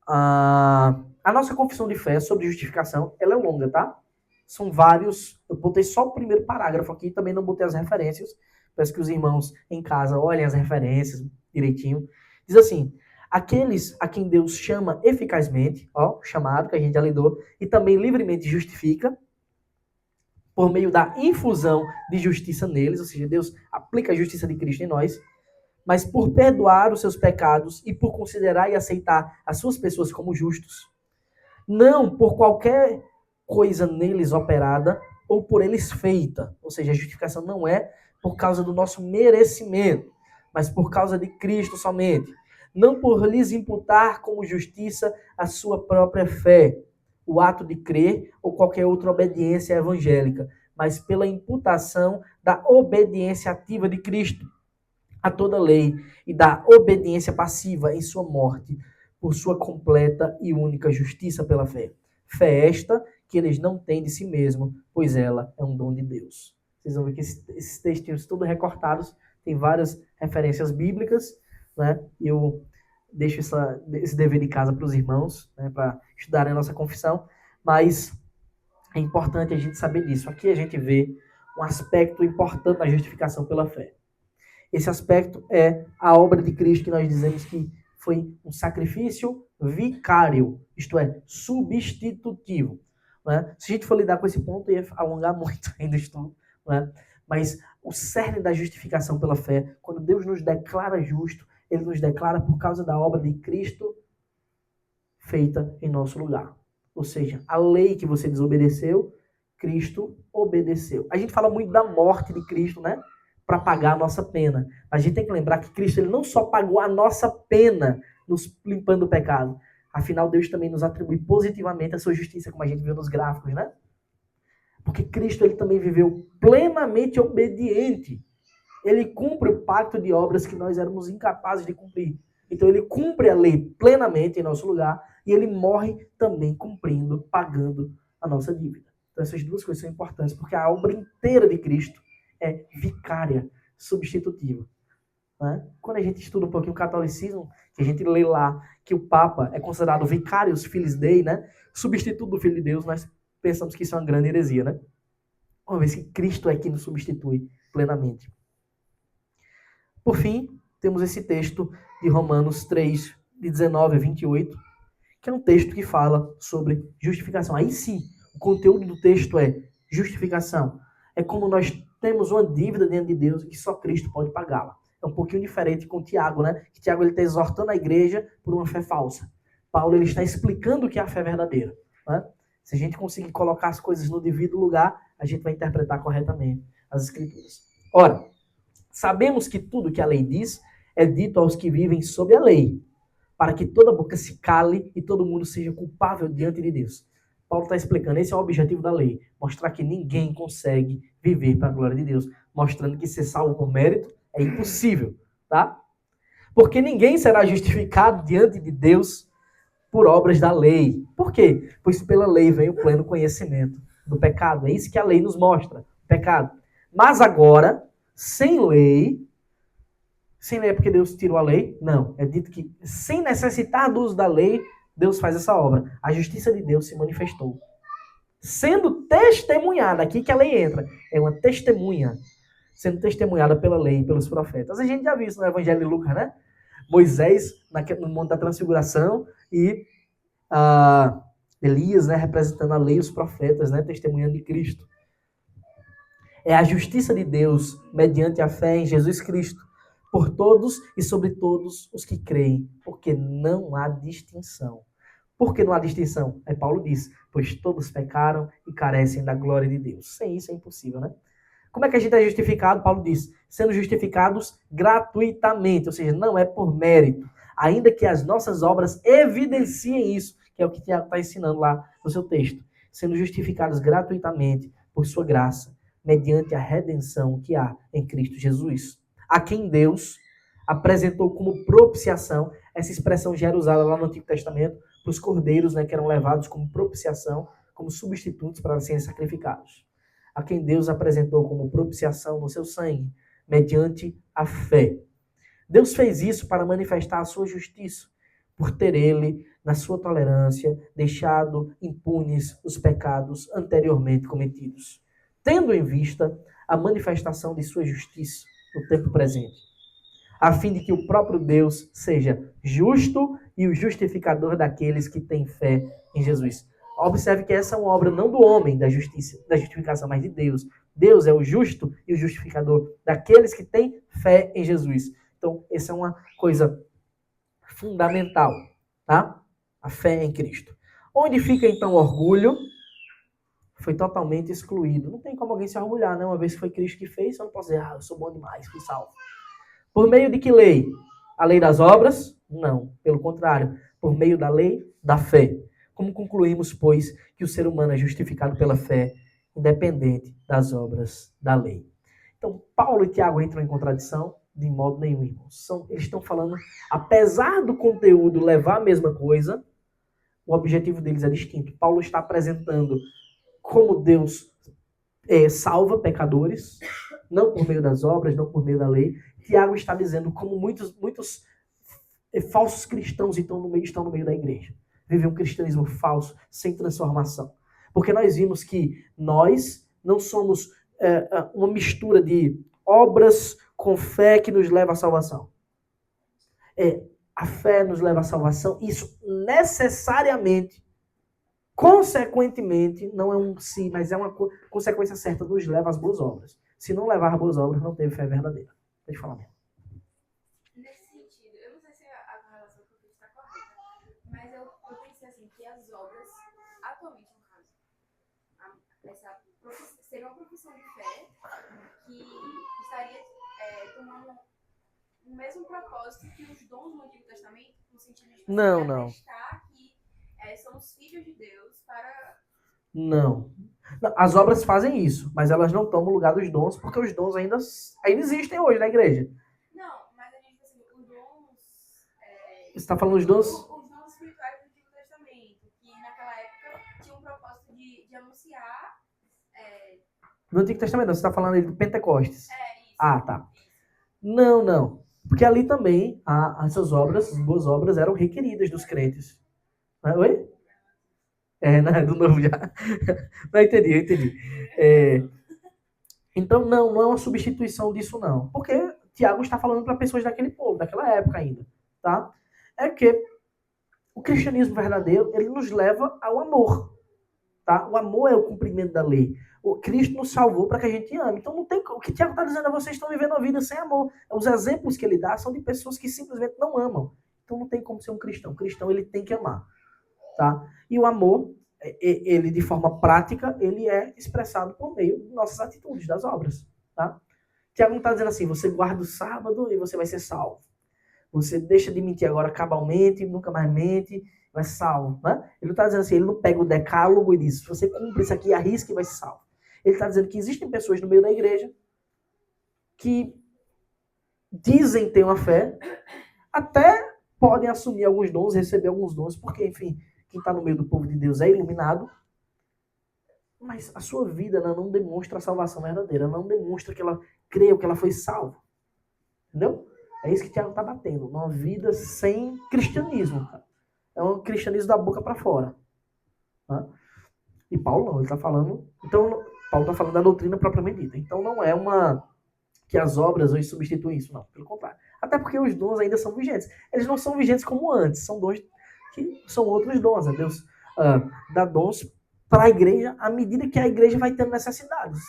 a nossa confissão de fé sobre justificação, ela é longa, tá? São vários, eu botei só o primeiro parágrafo aqui, também não botei as referências, peço que os irmãos em casa olhem as referências direitinho. Diz assim, aqueles a quem Deus chama eficazmente, chamado, que a gente já lidou, e também livremente justifica, por meio da infusão de justiça neles, ou seja, Deus aplica a justiça de Cristo em nós, mas por perdoar os seus pecados e por considerar e aceitar as suas pessoas como justos, não por qualquer coisa neles operada ou por eles feita, ou seja, a justificação não é por causa do nosso merecimento, mas por causa de Cristo somente, não por lhes imputar como justiça a sua própria fé, o ato de crer ou qualquer outra obediência evangélica, mas pela imputação da obediência ativa de Cristo a toda lei e da obediência passiva em sua morte, por sua completa e única justiça pela fé. Fé esta que eles não têm de si mesmo, pois ela é um dom de Deus. Vocês vão ver que esses textinhos todos recortados, tem várias referências bíblicas, né? E eu deixo esse dever de casa para os irmãos, né, para estudarem a nossa confissão, mas é importante a gente saber disso. Aqui a gente vê um aspecto importante da justificação pela fé. Esse aspecto é a obra de Cristo, que nós dizemos que foi um sacrifício vicário, isto é, substitutivo. Né? Se a gente for lidar com esse ponto, ia alongar muito ainda o estudo. Né? Mas o cerne da justificação pela fé, quando Deus nos declara justo, Ele nos declara por causa da obra de Cristo feita em nosso lugar. Ou seja, a lei que você desobedeceu, Cristo obedeceu. A gente fala muito da morte de Cristo, né? Para pagar a nossa pena. A gente tem que lembrar que Cristo ele não só pagou a nossa pena, nos limpando o pecado. Afinal, Deus também nos atribui positivamente a sua justiça, como a gente viu nos gráficos, né? Porque Cristo ele também viveu plenamente obediente. Ele cumpre o pacto de obras que nós éramos incapazes de cumprir. Então ele cumpre a lei plenamente em nosso lugar e ele morre também cumprindo, pagando a nossa dívida. Então essas duas coisas são importantes, porque a obra inteira de Cristo é vicária, substitutiva. Né? Quando a gente estuda um pouquinho o catolicismo, que a gente lê lá que o Papa é considerado vicarius Filii Dei, né? Substituto do Filho de Deus, nós pensamos que isso é uma grande heresia, né? Uma vez que Cristo é quem nos substitui plenamente. Por fim, temos esse texto de Romanos 3, de 19 a 28, que é um texto que fala sobre justificação. Aí sim, o conteúdo do texto é justificação. É como nós temos uma dívida diante de Deus que só Cristo pode pagá-la. É um pouquinho diferente com Tiago, né? Que Tiago está exortando a igreja por uma fé falsa. Paulo ele está explicando o que é a fé verdadeira. Né? Se a gente conseguir colocar as coisas no devido lugar, a gente vai interpretar corretamente as Escrituras. Ora, sabemos que tudo que a lei diz é dito aos que vivem sob a lei, para que toda boca se cale e todo mundo seja culpável diante de Deus. Paulo está explicando, esse é o objetivo da lei, mostrar que ninguém consegue viver para a glória de Deus, mostrando que ser salvo por mérito é impossível, tá? Porque ninguém será justificado diante de Deus por obras da lei. Por quê? Pois pela lei vem o pleno conhecimento do pecado. É isso que a lei nos mostra, o pecado. Mas agora, sem lei é porque Deus tirou a lei? Não. É dito que sem necessitar do uso da lei, Deus faz essa obra. A justiça de Deus se manifestou. Sendo testemunhada, aqui que a lei entra, é uma testemunha, sendo testemunhada pela lei e pelos profetas. A gente já viu isso no Evangelho de Lucas, né? Moisés, no Monte da Transfiguração, e Elias, né, representando a lei e os profetas, né, testemunhando de Cristo. É a justiça de Deus, mediante a fé em Jesus Cristo, por todos e sobre todos os que creem, porque não há distinção. Por que não há distinção? Aí Paulo diz, pois todos pecaram e carecem da glória de Deus. Sem isso é impossível, né? Como é que a gente é justificado? Paulo diz, sendo justificados gratuitamente, ou seja, não é por mérito, ainda que as nossas obras evidenciem isso, que é o que Tiago está ensinando lá no seu texto. Sendo justificados gratuitamente por sua graça, mediante a redenção que há em Cristo Jesus, a quem Deus apresentou como propiciação. Essa expressão já era usada lá no Antigo Testamento para os cordeiros, né, que eram levados como propiciação, como substitutos para serem sacrificados. A quem Deus apresentou como propiciação no seu sangue, mediante a fé. Deus fez isso para manifestar a sua justiça, por ter ele, na sua tolerância, deixado impunes os pecados anteriormente cometidos, tendo em vista a manifestação de sua justiça no tempo presente, a fim de que o próprio Deus seja justo e o justificador daqueles que têm fé em Jesus. Observe que essa é uma obra não do homem, da justiça, da justificação, mas de Deus. Deus é o justo e o justificador daqueles que têm fé em Jesus. Então, essa é uma coisa fundamental, tá? A fé em Cristo. Onde fica, então, o orgulho? Foi totalmente excluído. Não tem como alguém se orgulhar, né? Uma vez que foi Cristo que fez, eu não posso dizer, eu sou bom demais, fui salvo. Por meio de que lei? A lei das obras? Não. Pelo contrário, por meio da lei da fé. Como concluímos, pois, que o ser humano é justificado pela fé, independente das obras da lei. Então, Paulo e Tiago entram em contradição? De modo nenhum, irmãos. Eles estão falando, apesar do conteúdo levar a mesma coisa, o objetivo deles é distinto. Paulo está apresentando como Deus salva pecadores, não por meio das obras, não por meio da lei. Tiago está dizendo como muitos falsos cristãos estão no meio da igreja. Vivem um cristianismo falso, sem transformação. Porque nós vimos que nós não somos uma mistura de obras com fé que nos leva à salvação. A fé nos leva à salvação. Isso necessariamente, consequentemente, não é um si, mas é uma consequência certa, nos leva às boas obras. Se não levar às boas obras, não teve fé verdadeira. Pode falar mesmo. Nesse sentido, eu não sei se a relação que eu fiz está correta, mas eu pensei assim, que as obras, atualmente no caso, seria uma profissão de fé que estaria tomando o mesmo propósito que os dons do Antigo Testamento, no sentido de atestar que são os filhos de Deus para... Não. As obras fazem isso, mas elas não tomam o lugar dos dons, porque os dons ainda existem hoje na igreja. Não, mas a gente assim, os dons... Você está falando dos dons? Os dons espirituais do Antigo Testamento, que naquela época tinham o propósito de anunciar... No Antigo Testamento, você está falando aí do Pentecostes. Isso. Ah, tá. Não. Porque ali também, essas obras, as boas obras, eram requeridas dos crentes. Oi? Do novo já. Não, eu entendi. Então, não é uma substituição disso, não. Porque Tiago está falando para pessoas daquele povo, daquela época ainda. Tá? É que o cristianismo verdadeiro, ele nos leva ao amor. Tá? O amor é o cumprimento da lei. O Cristo nos salvou para que a gente ame. Então, não tem o que Tiago está dizendo é vocês estão vivendo a vida sem amor. Os exemplos que ele dá são de pessoas que simplesmente não amam. Então, não tem como ser um cristão. O cristão, ele tem que amar. Tá? E o amor, ele de forma prática, ele é expressado por meio de nossas atitudes, das obras. Tá? Tiago não está dizendo assim, você guarda o sábado e você vai ser salvo. Você deixa de mentir agora cabalmente, nunca mais mente, vai ser salvo. Né? Ele não está dizendo assim, ele não pega o decálogo e diz, se você cumpre isso aqui, arrisca e vai ser salvo. Ele está dizendo que existem pessoas no meio da igreja que dizem ter uma fé, até podem assumir alguns dons, receber alguns dons, porque, enfim, quem está no meio do povo de Deus é iluminado, mas a sua vida, ela não demonstra a salvação verdadeira, ela não demonstra que ela creu, que ela foi salva. Entendeu? É isso que o Tiago está batendo, uma vida sem cristianismo. Cara. É um cristianismo da boca para fora. Né? E Paulo não, ele está falando. Então, Paulo está falando da doutrina propriamente dita. Então não é uma que as obras hoje substituem isso, não. Pelo contrário. Até porque os dons ainda são vigentes. Eles não são vigentes como antes, são dons que são outros dons. Né? Deus dá dons para a igreja à medida que a igreja vai tendo necessidades.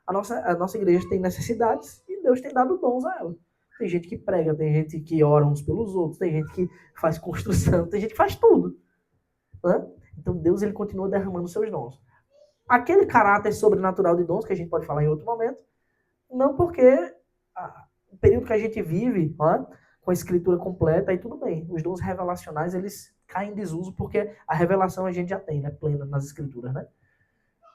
A nossa igreja tem necessidades e Deus tem dado dons a ela. Tem gente que prega, tem gente que ora uns pelos outros, tem gente que faz construção, tem gente que faz tudo. Né? Então Deus ele continua derramando seus dons. Aquele caráter sobrenatural de dons, que a gente pode falar em outro momento, não porque o período que a gente vive, né, com a escritura completa, aí tudo bem. Os dons revelacionais, eles caem em desuso porque a revelação a gente já tem, né, plena nas escrituras, né?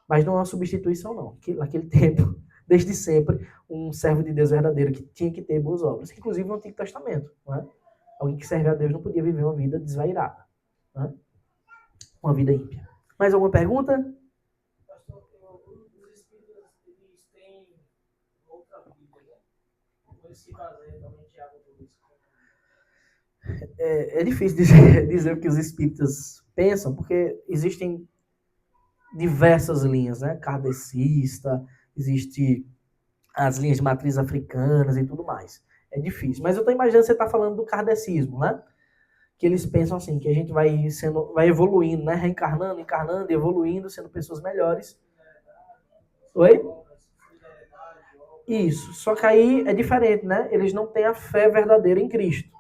Mas não é uma substituição, não. Naquele tempo, desde sempre, um servo de Deus verdadeiro que tinha que ter boas obras. Inclusive no Antigo Testamento. Né? Alguém que serve a Deus não podia viver uma vida desvairada. Né? Uma vida ímpia. Mais alguma pergunta? Pastor, os espíritos, eles têm outra vida, né? Eles se baseiam também em Tiago 2. É difícil dizer o que os espíritas pensam, porque existem diversas linhas, né? Kardecista, existe as linhas de matriz africanas e tudo mais. É difícil. Mas eu estou imaginando que você está falando do kardecismo, né? Que eles pensam assim, que a gente vai evoluindo, né? Reencarnando, encarnando, evoluindo, sendo pessoas melhores. Oi? Isso. Só que aí é diferente, né? Eles não têm a fé verdadeira em Cristo.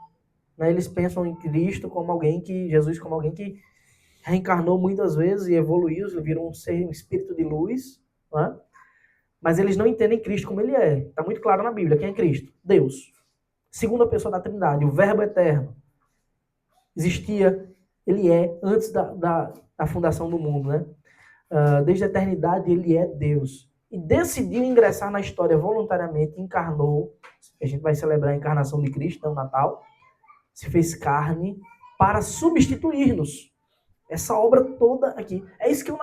Né? Eles pensam em Cristo como alguém que, Jesus como alguém que reencarnou muitas vezes e evoluiu, virou um espírito de luz, né? Mas eles não entendem Cristo como ele é. Está muito claro na Bíblia. Quem é Cristo? Deus. Segunda pessoa da Trindade, o Verbo eterno. Existia, ele é, antes da fundação do mundo, né? Desde a eternidade, ele é Deus. E decidiu ingressar na história voluntariamente, encarnou. A gente vai celebrar a encarnação de Cristo, no Natal. Se fez carne para substituir-nos. Essa obra toda aqui. É isso que o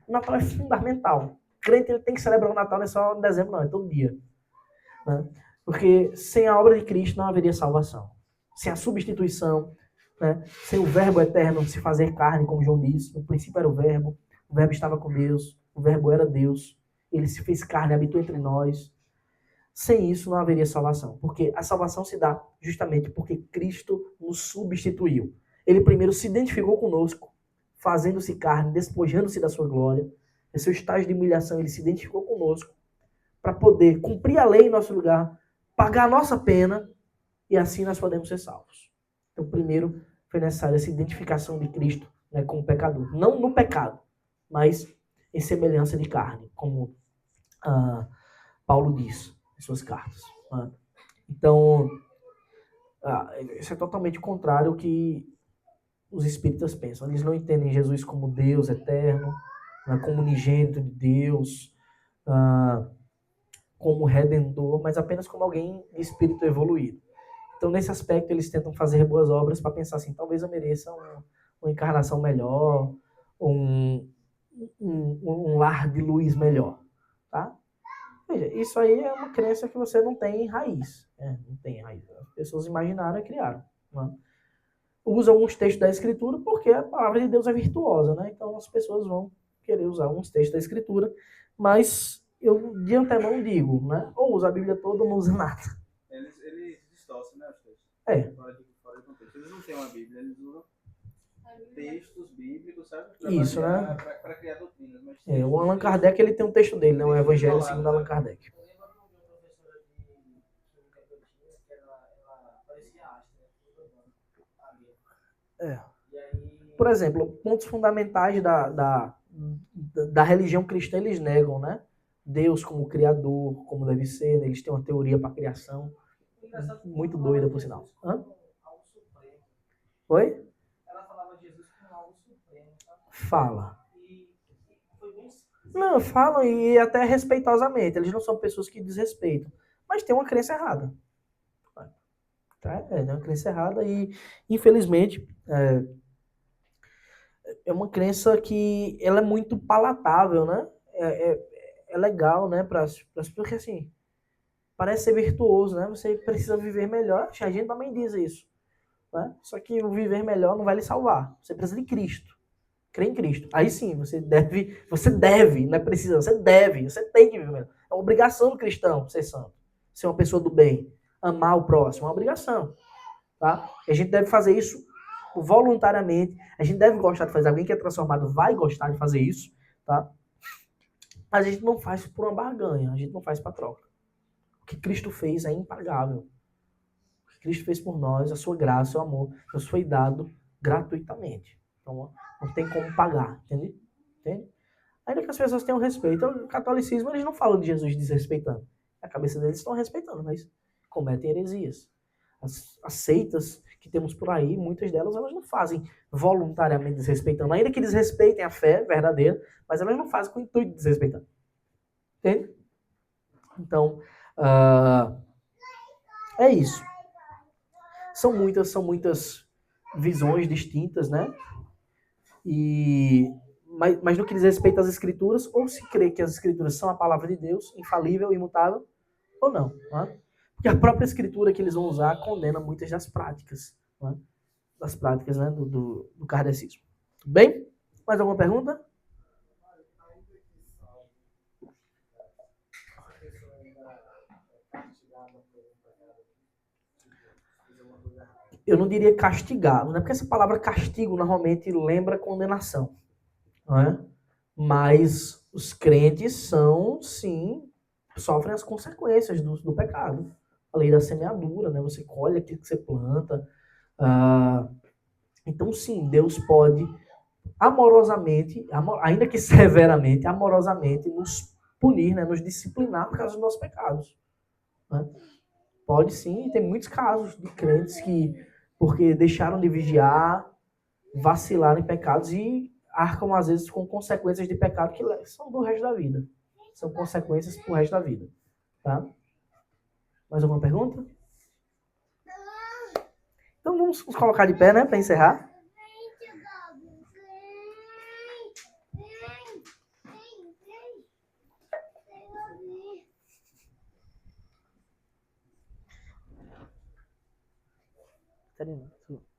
Natal é fundamental. O crente ele tem que celebrar o Natal não é só em dezembro, não, é todo dia. Né? Porque sem a obra de Cristo não haveria salvação. Sem a substituição, né? Sem o Verbo eterno se fazer carne, como João disse. No princípio era o Verbo estava com Deus, o Verbo era Deus. Ele se fez carne, habitou entre nós. Sem isso não haveria salvação. Porque a salvação se dá justamente porque Cristo nos substituiu. Ele primeiro se identificou conosco, fazendo-se carne, despojando-se da sua glória. Em seu estágio de humilhação, ele se identificou conosco para poder cumprir a lei em nosso lugar, pagar a nossa pena e assim nós podemos ser salvos. Então, primeiro foi necessária essa identificação de Cristo, né, como pecador. Não no pecado, mas em semelhança de carne, como Paulo diz em suas cartas. Né? Então, isso é totalmente contrário ao que os espíritas pensam. Eles não entendem Jesus como Deus eterno, como unigênito de Deus, como redentor, mas apenas como alguém de espírito evoluído. Então, nesse aspecto, eles tentam fazer boas obras para pensar assim, talvez eu mereça uma encarnação melhor, um lar de luz melhor. Tá? Veja, isso aí é uma crença que você não tem raiz. Não tem raiz. As pessoas imaginaram e criaram. Né? Usam alguns textos da Escritura porque a palavra de Deus é virtuosa, né? Então as pessoas vão querer usar alguns textos da Escritura, mas eu de antemão digo, né? Ou usa a Bíblia toda ou não usa nada. Eles distorcem, né, os textos? Fora de contexto. Eles não têm uma Bíblia, eles usam textos bíblicos, sabe? Isso, né? Para criar doutrinas. Mas o Allan Kardec ele tem um texto dele, né? O Evangelho segundo Allan Kardec. Eu lembro de uma professora de química que eu tinha, que ela parecia astro, né? E aí... Por exemplo, pontos fundamentais da religião cristã eles negam, né? Deus como criador, como deve ser, né? Eles têm uma teoria para a criação muito doida, por sinal. Oi? Ela falava de Jesus como algo supremo, sabe? Fala. E foi bem... Não, falam e até respeitosamente. Eles não são pessoas que desrespeitam. Mas tem uma crença errada. Tem uma crença errada e, infelizmente, é uma crença que ela é muito palatável, né? É legal, né? Porque, assim, parece ser virtuoso, né? Você precisa viver melhor. A gente também diz isso. né? Só que o viver melhor não vai lhe salvar. Você precisa de Cristo. Crê em Cristo. Aí sim, você deve, não é precisa, você tem que viver melhor. É uma obrigação do cristão ser santo. Ser uma pessoa do bem. Amar o próximo, é uma obrigação. Tá? E a gente deve fazer isso voluntariamente. A gente deve gostar de fazer. Alguém que é transformado vai gostar de fazer isso. Tá? Mas a gente não faz por uma barganha. A gente não faz para troca. O que Cristo fez é impagável. O que Cristo fez por nós, a sua graça, o seu amor, nos foi dado gratuitamente. Então, não tem como pagar, entende? Ainda que as pessoas tenham respeito. O catolicismo, eles não falam de Jesus desrespeitando. A cabeça deles estão respeitando, mas cometem heresias. As seitas que temos por aí, muitas delas, elas não fazem voluntariamente desrespeitando. Ainda que eles respeitem a fé verdadeira, mas elas não fazem com o intuito de desrespeitar. Entende? Então, é isso. São muitas visões distintas, né? Mas no que diz respeito às Escrituras, ou se crê que as Escrituras são a palavra de Deus, infalível, imutável, ou não. Né? Porque a própria Escritura que eles vão usar condena muitas das práticas, né? Das práticas, né? do kardecismo. Bem? Mais alguma pergunta? Eu não diria castigado, né? Porque essa palavra castigo normalmente lembra condenação. Não é? Mas os crentes são, sim, sofrem as consequências do pecado. A lei da semeadura, né? Você colhe aquilo que você planta. Então, sim, Deus pode amorosamente, ainda que severamente, amorosamente, nos punir, né? Nos disciplinar por causa dos nossos pecados. Né? Pode sim, tem muitos casos de crentes que, porque deixaram de vigiar, vacilaram em pecados e arcam, às vezes, com consequências de pecado que são do resto da vida. São consequências pro resto da vida. Tá? Mais alguma pergunta? Então vamos nos colocar de pé, né, para encerrar.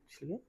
Desliguei?